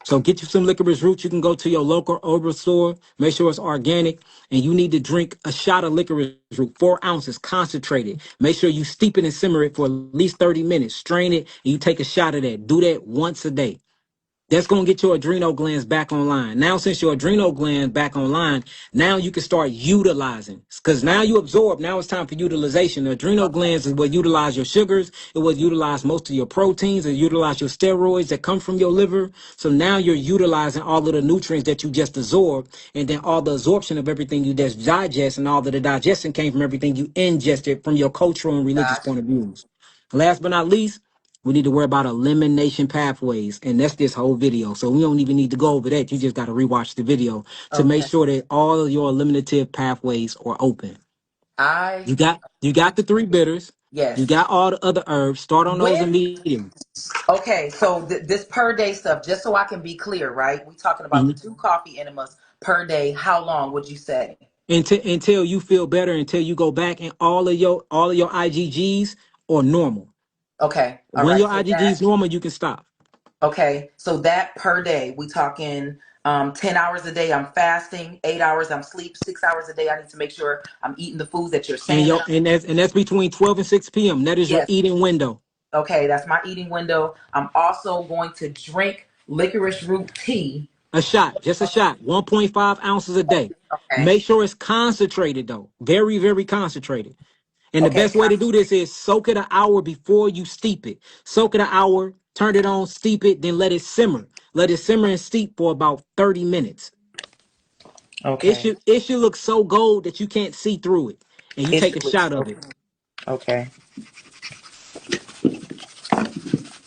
So get you some licorice root. You can go to your local herbal store, make sure it's organic, and you need to drink a shot of licorice root, 4 ounces concentrated. Make sure you steep it and simmer it for at least 30 minutes. Strain it, and you take a shot of that. Do that once a day. That's going to get your adrenal glands back online. Now, since your adrenal glands back online, now you can start utilizing. Because now you absorb. Now it's time for utilization. The adrenal Okay. glands is what utilize your sugars. It will utilize most of your proteins. It utilize your steroids that come from your liver. So now you're utilizing all of the nutrients that you just absorbed. And then all the absorption of everything you just digest and all of the digestion came from everything you ingested from your cultural and religious Got point of you. views. Last but not least, we need to worry about elimination pathways, and that's this whole video. So we don't even need to go over that. You just got to rewatch the video to make Okay. sure that all of your eliminative pathways are open. I You got the three bitters. You yes. got all the other herbs. Start on those When immediately. okay, so this per day stuff, just so I can be clear, right? We talking about the Mhm. 2 coffee enemas per day. How long would you say? Until you feel better, until you go back and all of your IgGs are normal. Okay. All When right. your So that IgGs normal, you can stop. okay. So that per day, we talking 10 hours a day I'm fasting, 8 hours I'm sleep, 6 hours a day. I need to make sure I'm eating the foods that you're And saying that your I'm and that's between 12 and 6 p.m. That is your yes. eating window. Okay, that's my eating window. I'm also going to drink licorice root tea. A shot, just a shot, 1.5 ounces a day. Okay. Make sure it's concentrated though. Very, very concentrated. And the Okay. best way to do this is soak it an hour before you steep it. Soak it an hour, turn it on, steep it, then let it simmer. Let it simmer and steep for about 30 minutes. It Okay. should it should look so gold that you can't see through it. And you It take should a look shot so of it. good. Okay.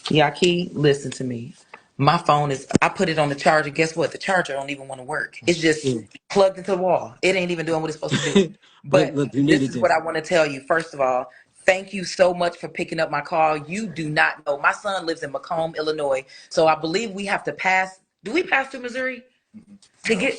Yahki, listen to me. My phone is, I put it on the charger. Guess what? The charger don't even want to work. It's just Yeah. plugged into the wall. It ain't even doing what it's supposed to do. Look, But look, you this needed is what this. I want to tell you. First of all, thank you so much for picking up my call. You do not know. My son lives in Macomb, Illinois. So I believe we have to pass. Do we pass through Missouri? To get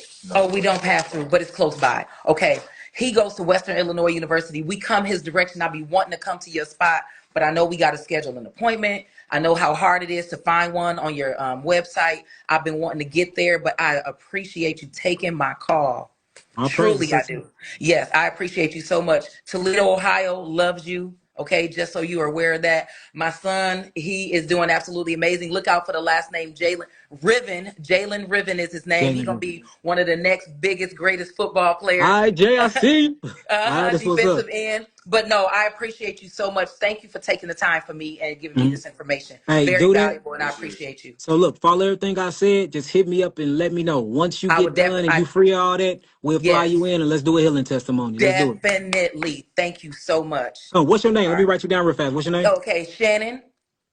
we don't pass through, but it's close by. Okay. He goes to Western Illinois University. We come his direction. I be wanting to come to your spot, but I know we got to schedule an appointment. I know how hard it is to find one on your website. I've been wanting to get there, but I appreciate you taking my call. Our praises, Truly, I sister. do. Yes, I appreciate you so much. Toledo, Ohio loves you. Okay, just so you are aware of that. My son, he is doing absolutely amazing. Look out for the last name, Jalen Riven. Jalen Riven is his name. He's gonna Jalen. be one of the next biggest, greatest football All players. right, Jay, I see you. All right, that's what's up. Defensive end. But no, I appreciate you so much. Thank you for taking the time for me and giving me Mhm. this information. Hey, Very do that. valuable, and I appreciate you. So look, follow everything I said. Just hit me up and let me know. Once you I get would done definitely, and you free all that, we'll fly yes, you in and let's do a healing testimony. Let's do it. definitely. Thank you so much. Oh, what's your name? All Let me right. write you down real fast. What's your name? Okay, Shannon.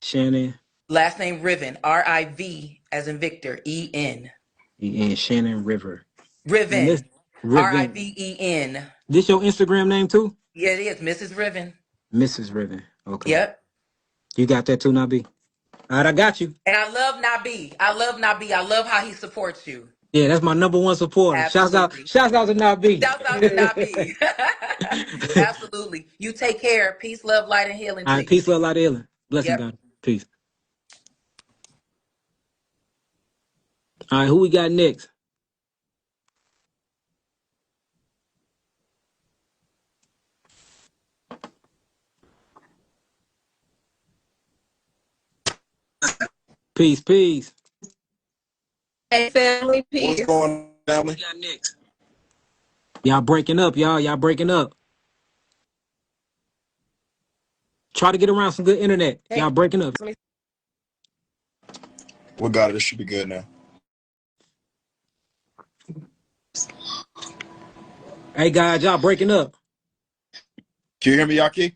Shannon. Last name Riven. Riv as in Victor. En. And Shannon River. And this Riven. Riven. Riven. This your Instagram name too? Yeah, it is. Mrs. Riven. Mrs. Riven. Okay. Yep. You got that too, Nabi? All right, I got you. And I love Nabi. I love Nabi. I love how he supports you. Yeah, that's my number one supporter. Absolutely. Shouts out to Nabi. Shouts out to Nabi. Absolutely. You take care. Peace, love, light, and healing All to right, you. peace, love, light, healing. Blessing, Yep. God. Peace. All right, who we got next? Peace, peace. Hey, family, What's peace. going on, Who we family? got next? Y'all breaking up, y'all. Y'all breaking up. Try to get around some good internet. Hey, Y'all breaking up. let me- We got it. This should be good now. Hey guys, y'all breaking up. Can you hear me, Yahki?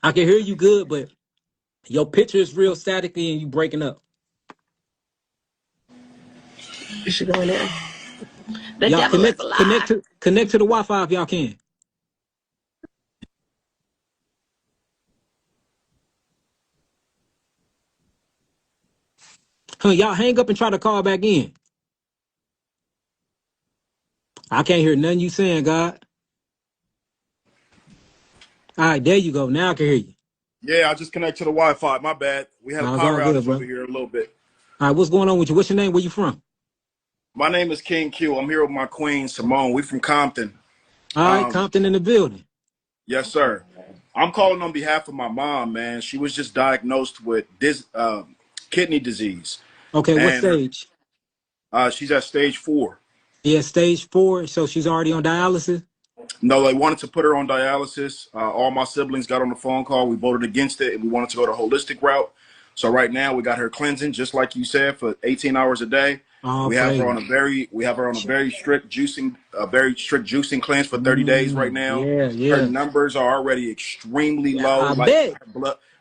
I can hear you good, but your picture is real staticky and you breaking up. is she going in? The Y'all devil is a lie. connect to the Wi-Fi if y'all can. Huh, y'all hang up and try to call back in. I can't hear nothing you saying, God. All right, there you go. Now I can hear you. Yeah, I just connect to the Wi-Fi. My bad. We had a No, it's all power good, outage bro. over here a little bit. All right, what's going on with you? What's your name? Where you from? My name is King Q. I'm here with my queen, Simone. We from Compton. All right, Um, Compton in the building. yes, sir. I'm calling on behalf of my mom, man. She was just diagnosed with kidney disease, Okay, what and stage? she's at stage 4. Yeah, stage 4. So she's already on dialysis. No, they wanted to put her on dialysis. All my siblings got on the phone call. We voted against it, and we wanted to go the holistic route. So right now we got her cleansing, just like you said, for 18 hours a day. All We have her on praise. a very strict juicing cleanse for 30 days right now. Yeah, Her yeah. numbers are already extremely Yeah, low. I Like bet.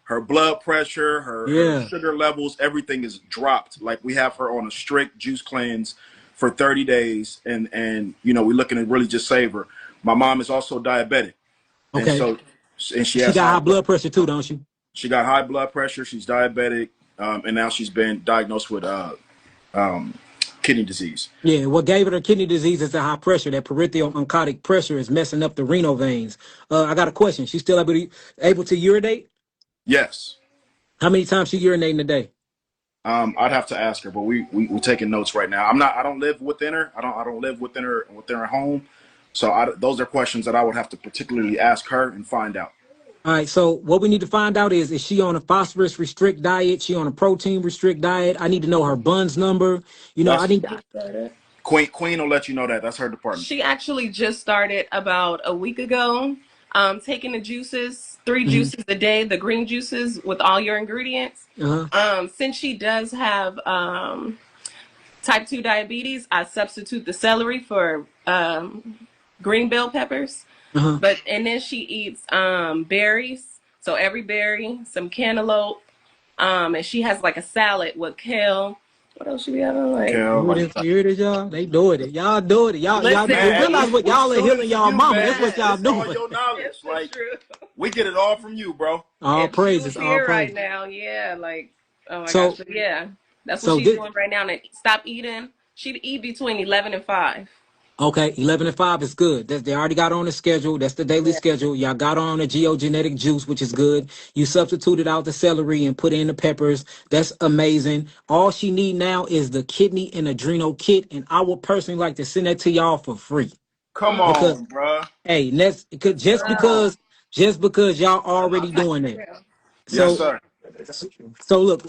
her blood pressure, her Yeah. sugar levels, everything is dropped. Like we have her on a strict juice cleanse for 30 days, and we're looking to really just save her. My mom is also diabetic, and Okay. she She has got high high blood. blood pressure too, don't she? She got high blood pressure. She's diabetic, and now she's been diagnosed with kidney disease. Yeah, what gave her kidney disease is the high pressure. That peripheral oncotic pressure is messing up the renal veins. I got a question. She's still able to urinate? Yes. How many times she urinating a day? I'd have to ask her, but we're taking notes right now. I don't live within her. I don't live within her home. So those are questions that I would have to particularly ask her and find out. All right, so what we need to find out is she on a phosphorus restrict diet? She on a protein restrict diet? I need to know her buns number. I That's need. Queen will let you know that. That's her department. She actually just started about a week ago, taking the juices, 3 Mhm. juices a day, the green juices with all your ingredients. Uh-huh. Since she does have type 2 diabetes, I substitute the celery for green bell peppers. Uh-huh. And then she eats berries. So every berry, some cantaloupe, and she has like a salad with kale. What else should we have? Like, Kel, You hear like this? You hear this, y'all? They doing it. Y'all doing it. Y'all listen, you man, realize what we y'all are tuning healing to y'all you, mama. That's man. what This y'all this all doing. your knowledge. it's the Like truth. we get it all from you, bro. All If she was praises, all here right praises. now, yeah, like, oh my gosh, So but yeah, that's what so she's this doing right now. And stop eating. She'd eat between 11 and 5. okay, 11 and 5 is good. They already got on the schedule. That's the daily Yeah. schedule. Y'all got on the geogenetic juice, which is good. You substituted out the celery and put in the peppers. That's amazing. All she need now is the kidney and adrenal kit, and I would personally like to send that to y'all for free. Come Because on, bro. hey, let's What's just up? because y'all I'm already outside doing for that. real. Yes, So sir. so look,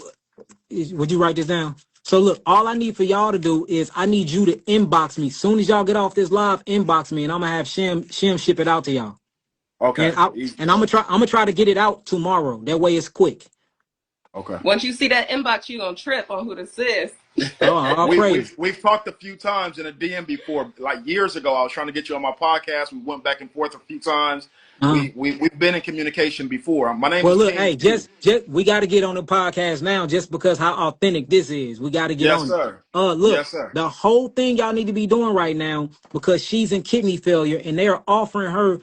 would you write this down? So look, all I need for y'all to do is I need you to inbox me. Soon as y'all get off this live, inbox me and I'm gonna have Shim ship it out to y'all. And Okay. I Easy. and I'm gonna try to get it out tomorrow. That way it's quick. Okay. Once you see that inbox, you gonna trip on who this is. Oh, all we praise. we've talked a few times in a DM before. Like years ago, I was trying to get you on my podcast. We went back and forth a few times. Uh-huh. We've been in communication before. My name Well, is look, King hey, Q. just we got to get on the podcast now, just because how authentic this is. We got to get Yes, on it. sir. Look, Yes, sir. the whole thing y'all need to be doing right now because she's in kidney failure, and they're offering her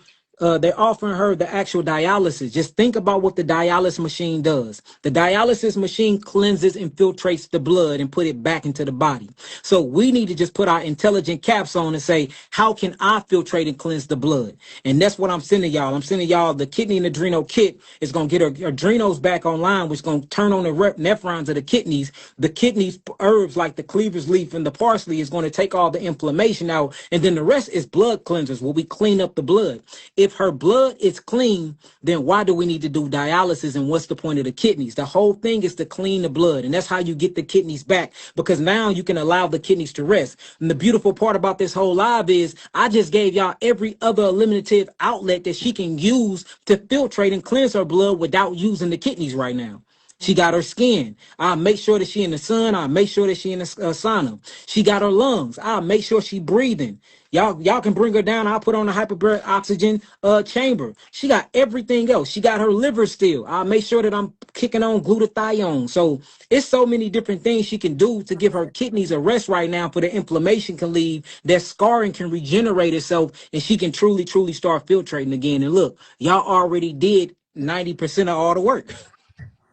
the actual dialysis. Just think about what the dialysis machine does. The dialysis machine cleanses and filtrates the blood and put it back into the body. So we need to just put our intelligent caps on and say, how can I filtrate and cleanse the blood? And that's what I'm sending y'all. I'm sending y'all the kidney and adrenal kit. It's going to get her adrenals back online, which is going to turn on the nephrons of the kidneys. The kidneys herbs like the cleaver's leaf and the parsley is going to take all the inflammation out. And then the rest is blood cleansers where we clean up the blood. If her blood is clean, then why do we need to do dialysis? And what's the point of the kidneys? The whole thing is to clean the blood. And that's how you get the kidneys back, because now you can allow the kidneys to rest. And the beautiful part about this whole live is I just gave y'all every other eliminative outlet that she can use to filtrate and cleanse her blood without using the kidneys right now. She got her skin. I'll make sure that she in the sun. I'll make sure that she in the sauna. She got her lungs. I'll make sure she breathing. Y'all can bring her down. I'll put on a hyperbaric oxygen chamber. She got everything else. She got her liver still. I'll make sure that I'm kicking on glutathione. So it's so many different things she can do to give her kidneys a rest right now, for the inflammation can leave, that scarring can regenerate itself, and she can truly, truly start filtrating again. And look, y'all already did 90% of all the work.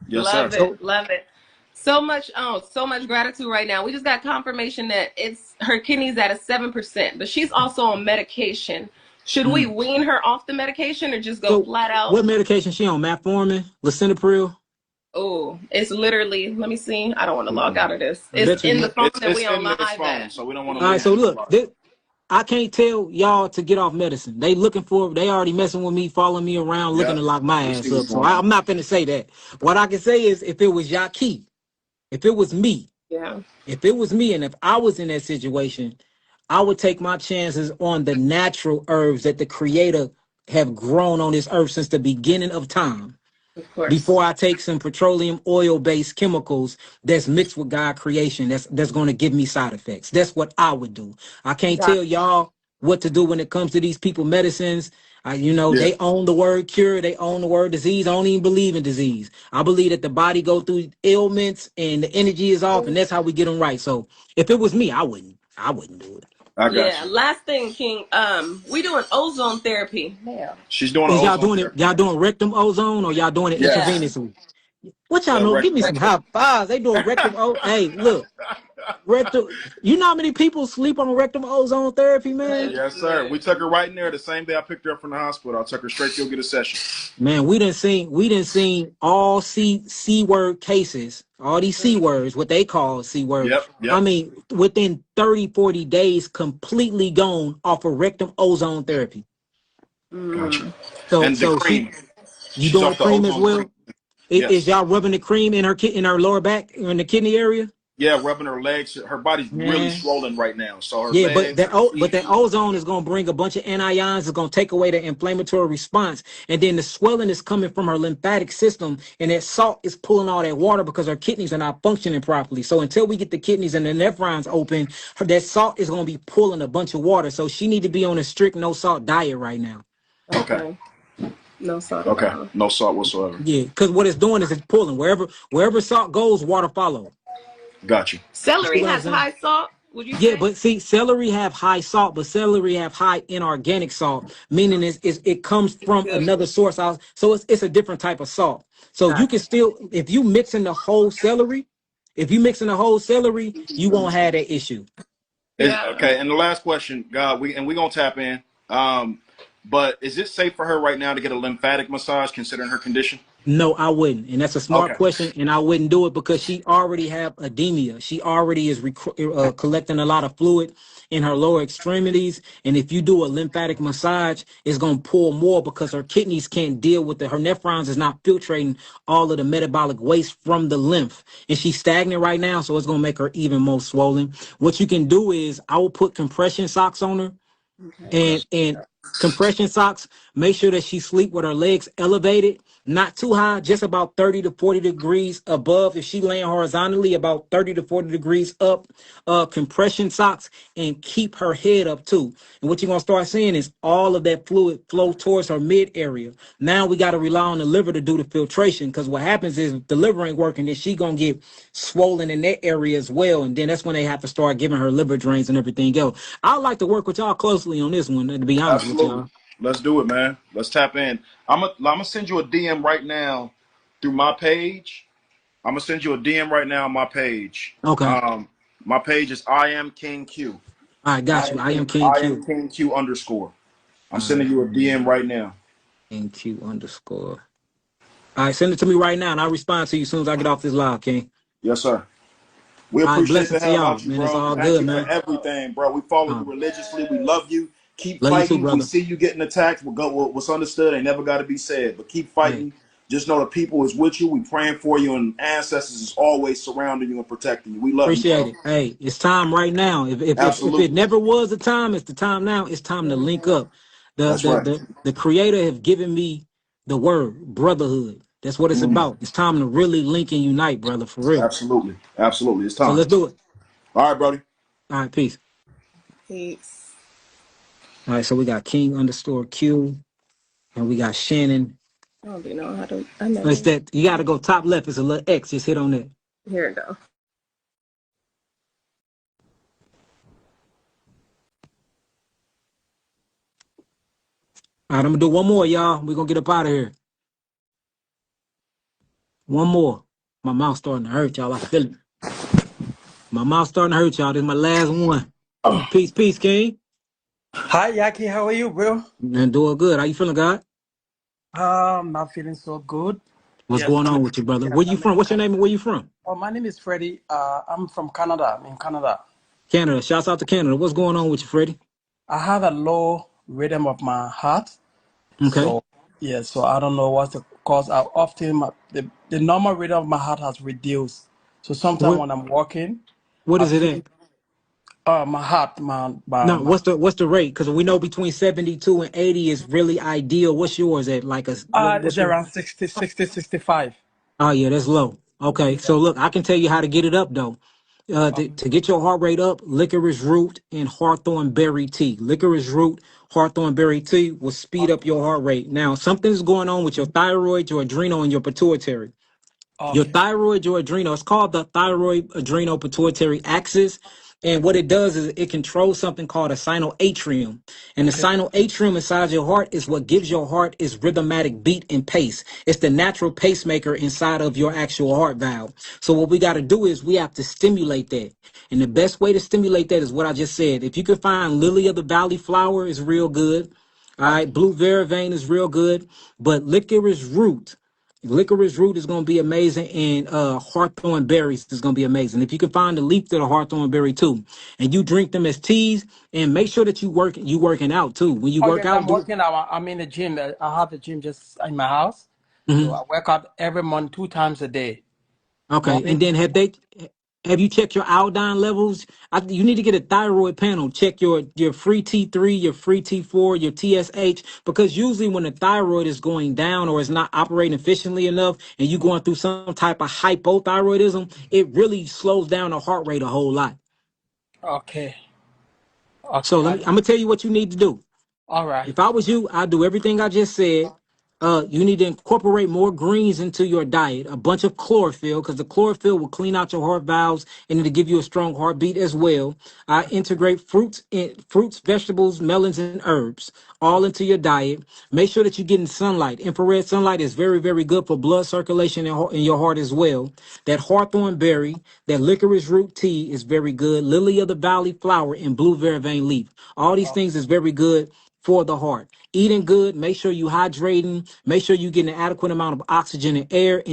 Yes, sir. Love it. Love it. So much gratitude right now. We just got confirmation that it's her kidneys at a 7%, but she's also on medication. Should we wean her off the medication or just go flat out? What medication she on? Metformin, lisinopril? Oh, it's literally, let me see. I don't want to log out of this. It's in the phone that we on live at. So we don't want to. All right, so look, I can't tell y'all to get off medicine. They already messing with me, following me around, looking to lock my ass up. So I'm not finna say that. What I can say is, if it was Yahki, if it was me, if it was me, and if I was in that situation, I would take my chances on the natural herbs that the Creator have grown on this earth since the beginning of time. Of course. Before I take some petroleum oil-based chemicals that's mixed with God creation, that's going to give me side effects. That's what I would do. I can't tell y'all what to do when it comes to these people medicines. They own the word cure, they own the word disease. I don't even believe in disease. I believe that the body go through ailments and the energy is off, and that's how we get them right. So if it was me, I wouldn't do it. Yeah. Last thing, King. We doing ozone therapy. Yeah. She's doing. Is y'all doing it? Y'all doing rectum ozone, or y'all doing it intravenously? What y'all know? Give me some high fives. They doing rectum. Hey, look, rectum. You know how many people sleep on rectum ozone therapy, man? Yes, sir. We took her right in there the same day I picked her up from the hospital. I took her straight to go get a session. Man, we didn't seen all C word cases. All these C words, what they call C words. Yep. I mean, within 30, 40 days, completely gone off of rectum ozone therapy. Gotcha. So, and the cream. You doing cream as well? Is y'all rubbing the cream in her lower back, in the kidney area? Yeah, rubbing her legs. Her body's really swollen right now. So her legs, but that ozone is going to bring a bunch of anions. It's going to take away the inflammatory response, and then the swelling is coming from her lymphatic system, and that salt is pulling all that water because her kidneys are not functioning properly. So until we get the kidneys and the nephrons open, that salt is going to be pulling a bunch of water. So she need to be on a strict no salt diet right now. Okay. No salt. Okay. No salt whatsoever. Yeah, because what it's doing is it's pulling wherever salt goes, water follows. Got you. Celery has high salt, would you say? Yeah, but see, celery have high salt, but celery have high inorganic salt, meaning it comes from another source. So it's a different type of salt. So you can still, if you mix in the whole celery, you won't have that issue. Okay, and the last question, God, we're gonna tap in. But is it safe for her right now to get a lymphatic massage considering her condition? No, I wouldn't. And that's a smart question. And I wouldn't do it because she already have edema. She already is collecting a lot of fluid in her lower extremities. And if you do a lymphatic massage, it's going to pull more because her kidneys can't deal with her nephrons is not filtrating all of the metabolic waste from the lymph. And she's stagnant right now. So it's going to make her even more swollen. What you can do is I will put compression socks on her. And compression socks, make sure that she sleep with her legs elevated, not too high, just about 30 to 40 degrees above. If she laying horizontally, about 30 to 40 degrees up, compression socks, and keep her head up too. And what you're going to start seeing is all of that fluid flow towards her mid area. Now we got to rely on the liver to do the filtration, because what happens is if the liver ain't working, then she going to get swollen in that area as well. And then that's when they have to start giving her liver drains and everything else. I'd like to work with y'all closely on this one, to be honest with y'all. Let's do it, man. Let's tap in. I'm gonna send you a DM right now through my page. I'm gonna send you a DM right now on my page. Okay. My page is I am King Q. All right, got you. I am King Q. I am King Q _. I'm sending you a DM right now. King Q _. All right, send it to me right now, and I'll respond to you as soon as I get off this live, King. Yes, sir. We appreciate the hell out you, bro. It's all Thank good, you man. for everything, bro. We follow you religiously. We love you. Keep love fighting. You too, we see you getting attacked. What's understood ain't never got to be said. But keep fighting. Just know the people is with you. We praying for you, and ancestors is always surrounding you and protecting you. We love Appreciate you, it. Hey, it's time right now. If it never was the time, it's the time now. It's time to link up. The Creator have given me the word brotherhood. That's what it's about. It's time to really link and unite, brother, for real. Absolutely. It's time. So let's do it. All right, brother. All right, peace. Peace. All right, so we got King underscore Q, and we got Shannon. I don't even know how to. I know. It's that you got to go top left. It's a little X. Just hit on that. Here we go. All right, I'm gonna do one more, y'all. We're gonna get up out of here. One more. My mouth's starting to hurt, y'all. I feel it. My mouth's starting to hurt, y'all. This is my last one. Peace, peace, King. Hi, Yahki. How are you, bro? And doing good. How you feeling, God? Not feeling so good. What's Yes, going on with you, brother? yes. Where you from? What's your name and where you from? Oh, my name is Freddie. I'm from Canada. I'm in Canada. Canada. Shouts out to Canada. What's going on with you, Freddie? I have a low rhythm of my heart. Okay. So, yeah, so I don't know what's the cause. I often, the normal rhythm of my heart has reduced. So sometimes What when I'm walking, what I is it feel at? my heart, No, what's the rate? Because we know between 72 and 80 is really ideal. What's yours at? Like it's what's your around 60, 60, 65. Oh yeah, that's low. Okay, Yeah. so look, I can tell you how to get it up though. Okay. To get your heart rate up, licorice root and hawthorn berry tea. Licorice root, hawthorn berry tea will speed up your heart rate. Now, something's going on with your thyroid, your adrenal, and your pituitary. Your Okay. thyroid, your adrenal, it's called the thyroid adrenal pituitary axis. And what it does is it controls something called a sinoatrium. And the Okay. sinoatrium inside your heart is what gives your heart its rhythmatic beat and pace. It's the natural pacemaker inside of your actual heart valve. So what we got to do is we have to stimulate that. And the best way to stimulate that is what I just said. If you can find lily of the valley flower is real good. All right, Okay. blue vervain is real good, but licorice root is going to be amazing, and hawthorn berries is going to be amazing. If you can find the leaf to the hawthorn berry too, and you drink them as teas, and make sure that you working out too. When you Oh work yes, I'm out, do working out. I'm in the gym. I have the gym just in my house, so Mhm. I work out every month 2 times a day. Okay. Morning. And then have you checked your iodine levels? You need to get a thyroid panel. Check your free T3, your free T4, your TSH, because usually when the thyroid is going down or is not operating efficiently enough, and you going through some type of hypothyroidism, it really slows down the heart rate a whole lot. Okay. So Okay. I'm gonna tell you what you need to do. All right. If I was you, I'd do everything I just said. You need to incorporate more greens into your diet, a bunch of chlorophyll, because the chlorophyll will clean out your heart valves and it'll give you a strong heartbeat as well. Integrate fruits, vegetables, melons, and herbs all into your diet. Make sure that you're getting sunlight. Infrared sunlight is very, very good for blood circulation in your heart as well. That hawthorn berry, that licorice root tea is very good. Lily of the valley flower and blue vervain leaf. All these things is very good for the heart. Eating good, make sure you hydrating, make sure you getting an adequate amount of oxygen and air,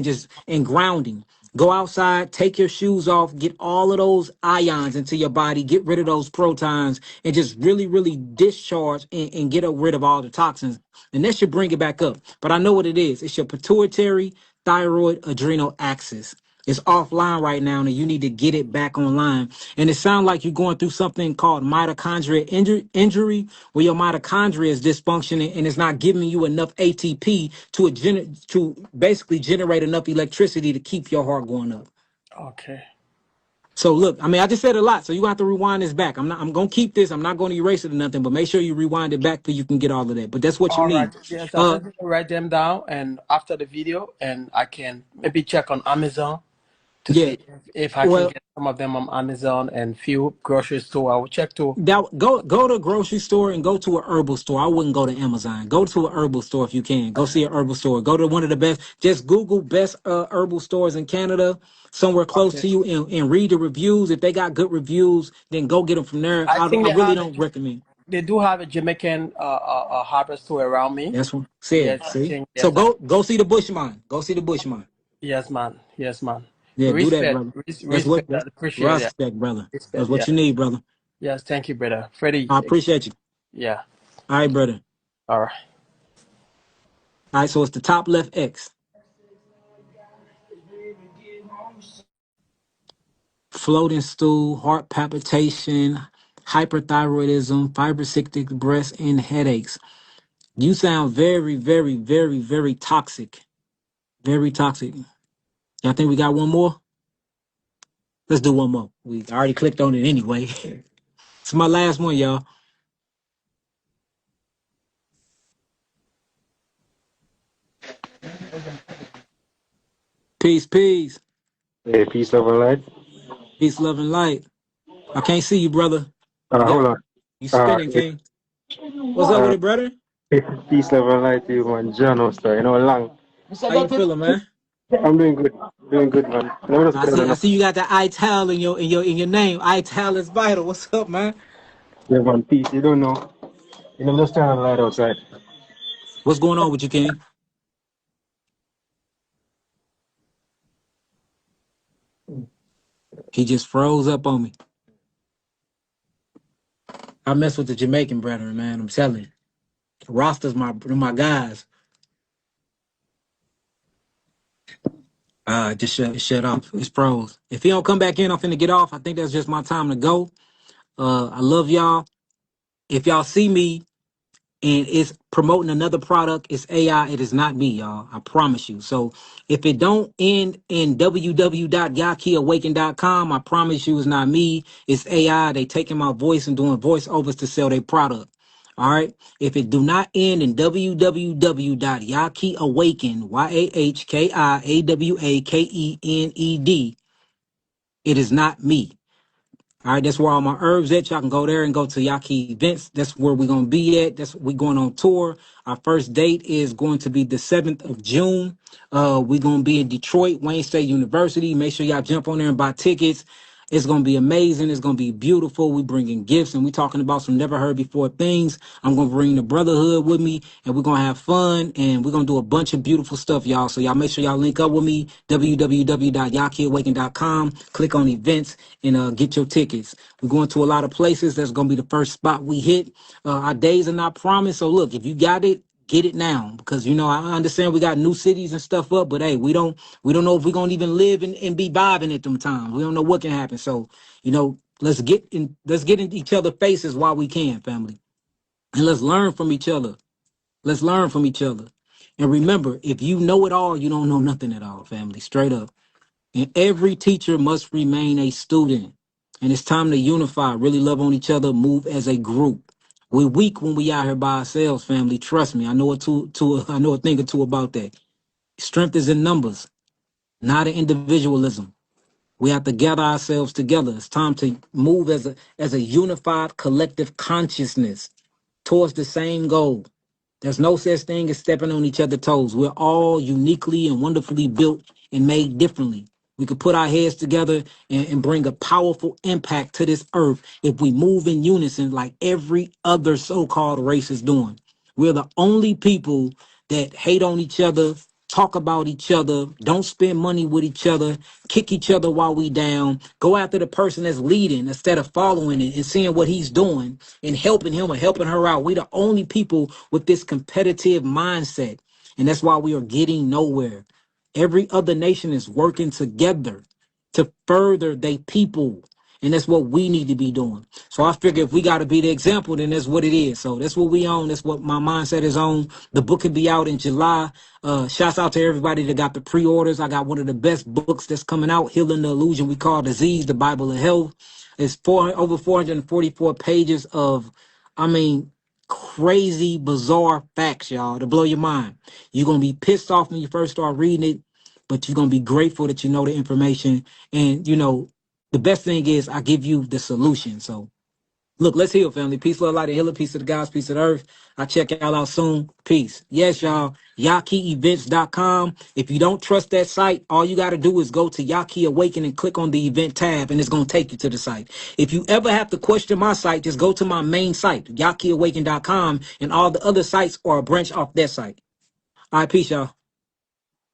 and grounding. Go outside, take your shoes off, get all of those ions into your body, get rid of those protons, and just really, really discharge and get rid of all the toxins. And that should bring it back up. But I know what it is. It's your pituitary thyroid adrenal axis. It's offline right now, and you need to get it back online. And it sounds like you're going through something called mitochondria injury, where your mitochondria is dysfunctioning and it's not giving you enough ATP to basically generate enough electricity to keep your heart going up. Okay. So look, I mean, I just said a lot, so you have to rewind this back. I'm gonna keep this. I'm not going to erase it or nothing, but make sure you rewind it back so you can get all of that. But that's what you All right. need. Yes, I'm Uh, just gonna write them down, and after the video, and I can maybe check on Amazon to yeah. see if I can Well, get some of them on Amazon and few grocery store. I will check too. go to a grocery store and go to a herbal store. I wouldn't go to Amazon. Go to a herbal store if you can. Go see a herbal store. Go to one of the best. Just Google best herbal stores in Canada, somewhere close Okay. to you, and read the reviews. If they got good reviews, then go get them from there. I think I really don't recommend. they do have a Jamaican hardware store around me. That's what said. Yes, I See, think so yes, I, go see the Bushman. Go see the Bushman. yes, man. Yes, man. Yeah, do that, Respect, brother. That's what respect. I appreciate it. respect, brother. That's Respect. what Yeah. you need, brother. Yes. Thank you, brother. Freddie. I appreciate you. Yeah. All right, brother. All right. All right, so it's the top left X. Floating stool, heart palpitation, hyperthyroidism, fibrocystic breast, and headaches. You sound very, very, very, very toxic. Very toxic. Y'all think we got one more? Let's do one more. We already clicked on it anyway. It's my last one, y'all. Peace, peace. Hey, peace, love, and light. Peace, love, and light. I can't see you, brother. You got Hold on. you spinning, Yes, King. What's up with it, brother? peace, love, and light to you, man. John Oster, long. How you feeling, man? I'm doing good, man. No, that's better than I see you got the ITAL in your name. ITAL is vital. What's up, man? yeah, man. Peace. You don't know. You know, just turn the light outside. What's going on with you, King? He just froze up on me. I mess with the Jamaican brethren, man. I'm telling you. Rosters my guys. Just shut off. It's froze. If he don't come back in, I'm finna get off. I think that's just my time to go. I love y'all. If y'all see me and it's promoting another product, it's AI. It is not me, y'all. I promise you. So if it don't end in www.yakiawaken.com, I promise you it's not me. It's AI. They taking my voice and doing voiceovers to sell their product. All right. If it do not end in www.yakiawaken, YAHKIAWAKENED, it is not me. All right, that's where all my herbs at. Y'all can go there and go to Yahki events. That's where we're gonna be at. That's we going on tour. Our first date is going to be the 7th of June. We're gonna be in Detroit, Wayne State University. Make sure y'all jump on there and buy tickets. It's gonna be amazing. It's gonna be beautiful. We bringing gifts and we talking about some never heard before things. I'm gonna bring the brotherhood with me, and we're gonna have fun, and we're gonna do a bunch of beautiful stuff, y'all. So y'all make sure y'all link up with me. www.yakiawaken.com. Click on events and get your tickets. We're going to a lot of places. That's gonna be the first spot we hit. Our days are not promised. So look, if you got it, get it now, because I understand we got new cities and stuff up, but hey, we don't know if we're gonna even live and be vibing at them times. We don't know what can happen. So let's get in each other's faces while we can, family, and let's learn from each other. Let's learn from each other. And remember, if you know it all, you don't know nothing at all, family. Straight up. And every teacher must remain a student. And it's time to unify, really love on each other, move as a group. We're weak when we out here by ourselves, family. Trust me. I know I know a thing or two about that. Strength is in numbers, not in individualism. We have to gather ourselves together. It's time to move as a unified collective consciousness towards the same goal. There's no such thing as stepping on each other's toes. We're all uniquely and wonderfully built and made differently. We could put our heads together and bring a powerful impact to this earth if we move in unison like every other so-called race is doing. We're the only people that hate on each other, talk about each other, don't spend money with each other, kick each other while we down, go after the person that's leading instead of following it and seeing what he's doing and helping him or helping her out. We the only people with this competitive mindset. And that's why we are getting nowhere. Every other nation is working together to further their people. And that's what we need to be doing. So I figure if we got to be the example, then that's what it is. So that's what we on. That's what my mindset is on. The book can be out in July. Shouts out to everybody that got the pre-orders. I got one of the best books that's coming out, Healing the Illusion We Call Disease, the Bible of Health. It's over 444 pages of, I mean, crazy, bizarre facts, y'all, to blow your mind. You're going to be pissed off when you first start reading it, but you're going to be grateful that you know the information. And, the best thing is I give you the solution. So look, let's heal, family. Peace, love, light, and healing. Peace to the gods, peace to the earth. I'll check y'all out soon. Peace. Yes, y'all. YakiEvents.com. If you don't trust that site, all you got to do is go to Yahki Awaken and click on the event tab, and it's going to take you to the site. If you ever have to question my site, just go to my main site, YakiAwaken.com, and all the other sites are a branch off that site. All right, peace, y'all.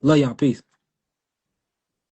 Love y'all. Peace.